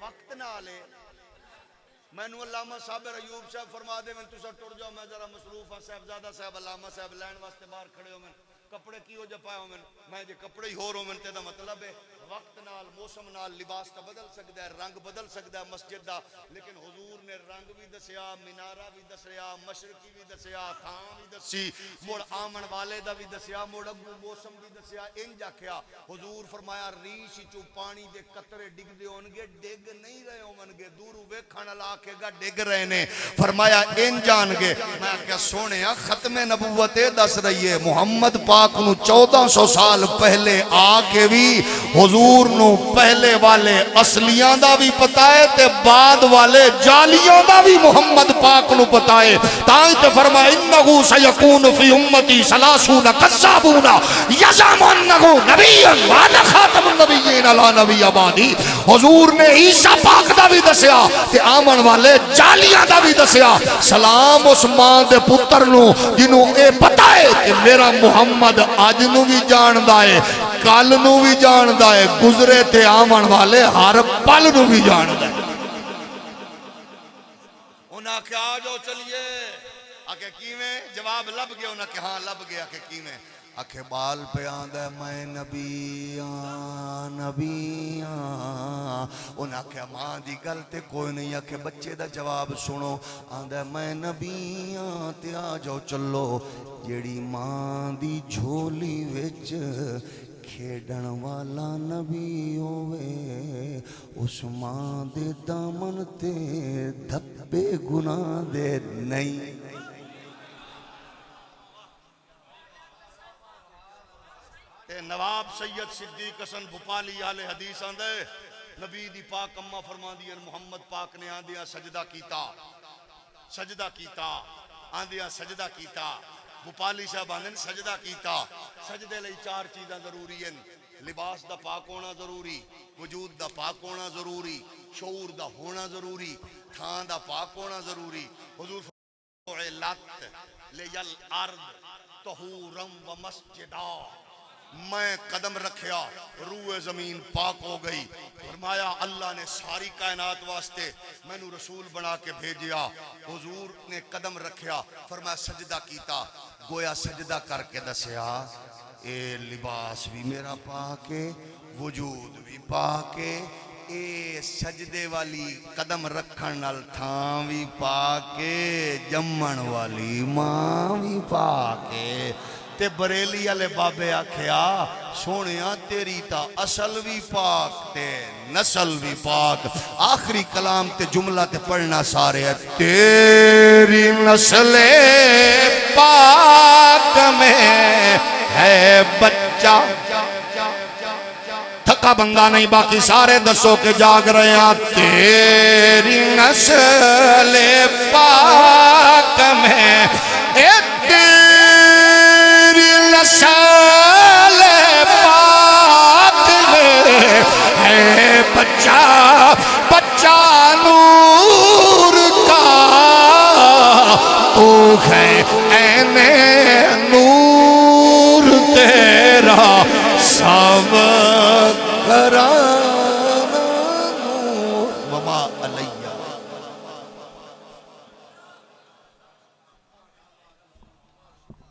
وقت نال ہے. میں نو علامہ صابر ایوب صاحب فرما دے, میں تسا ٹر جاؤ, میں ذرا مصروف ہاں. صاحبزادہ صاحب علامہ صاحب لین واسطے باہر کھڑے ہو, کپڑے کی ہو جا پائے ہو, میں جے کپڑے ہی ہو رہو تے دا مطلب ہے وقت نال موسم نال لباس تا بدل سکدا ہے, رنگ بدل سکدا ہے مسجد دا. لیکن حضور نے رنگ بھی دسیا, مینارہ بھی دسیا, مشرقی بھی دسیا, تھاں بھی دسی, مڑ آمن والے دا بھی دسیا, مڑ اگو موسم بھی دسیا. انج آکھیا حضور فرمایا ریش چوں پانی دے قطرے ڈگ دے ہون گے, ڈگ نہیں رہے ہون گے, دوروں ویکھن والا آکھے گا ڈگ رہے نے. فرمایا ان جان گے. میں کیا سونیا ختم نبوت دس رہی ہے محمد پاک نو 1400 سال پہلے آ کے بھی حضور نو پہلے والے اصلیاں دا بھی پتا ہے تے بعد والے جالیوں دا بھی محمد پاک نو پتا ہے. تاں تے فرمایا انہو سیکون فی امتی 30 کذابون یزعمون نبی وانا خاتم النبیین لا نبی آبادی. حضور نے عیسیٰ پاک دا بھی دسیا تے آمن والے جالیاں دا بھی دسیا. سلام اس ماں دے پتر نو جنوں اے پتا ہے کہ میرا محمد اج نو بھی جاندا ہے, کل نو بھی جاندا ہے, گزرے تے آمن والے ہر پل نو بھی جاندا ہے. انہاں کہ آ جاؤ چلیے, آکے کیویں جواب لب گیا, انہاں کہ ہاں لب گیا. کہ کیویں آکھے بال پہ آندا میں نبی نبی. انہاں کہ ماں دی گل تے کوئی نہیں. آکھے بچے دا جواب سنو, آندا میں نبی تے آ جاؤ چلو. جیڑی ماں دی جھولی وچ کھیڈن والا نبی ہوئے, اس ماں دے دامن تے دھبے گناہ دے نہیں. نواب سید صدیق حسن بھوپالی آل حدیث آندے نبی دی پاک اماں فرما دیا محمد پاک نے آندیا سجدہ کیتا, سجدہ کیتا, آندیا سجدہ کیتا. بھوپالی صاحب آندے سجدہ کیتا. سجدے لئی 4 چیزاں ضروری ہیں, لباس دا پاک ہونا ضروری, وجود دا پاک ہونا ضروری, شعور دا ہونا ضروری, تھان دا پاک ہونا ضروری. حضور فرمایا لت لیل ارض طہورا و مسجدا. میں قدم رکھیا روح زمین پاک ہو گئی فرمایا اللہ نے ساری کائنات واسطے میں نو رسول بنا کے بھیجیا حضور نے قدم رکھیا فرمایا سجدہ کیتا گویا سجدہ کر کے دسیا اے لباس بھی میرا پاک ہے وجود بھی پاک ہے اے سجدے والی قدم رکھن نال تھاں بھی پاک ہے جمن والی ماں بھی پاک ہے تے بریلی والے بابے آکھیا سونیا تیری تا اصل بھی پاک تے نسل بھی پاک آخری کلام تے جملہ تے پڑھنا سارے ہے تیری نسل پاک میں ہے بچہ تھکا بنگا نہیں باقی سارے دسو کے جاگ رہے ہیں تیری نسل پاک میں نسل پاک میں ہے بچہ بچہ نور کا تو ہے عین نور تیرا سب کرانا نور وما علیہ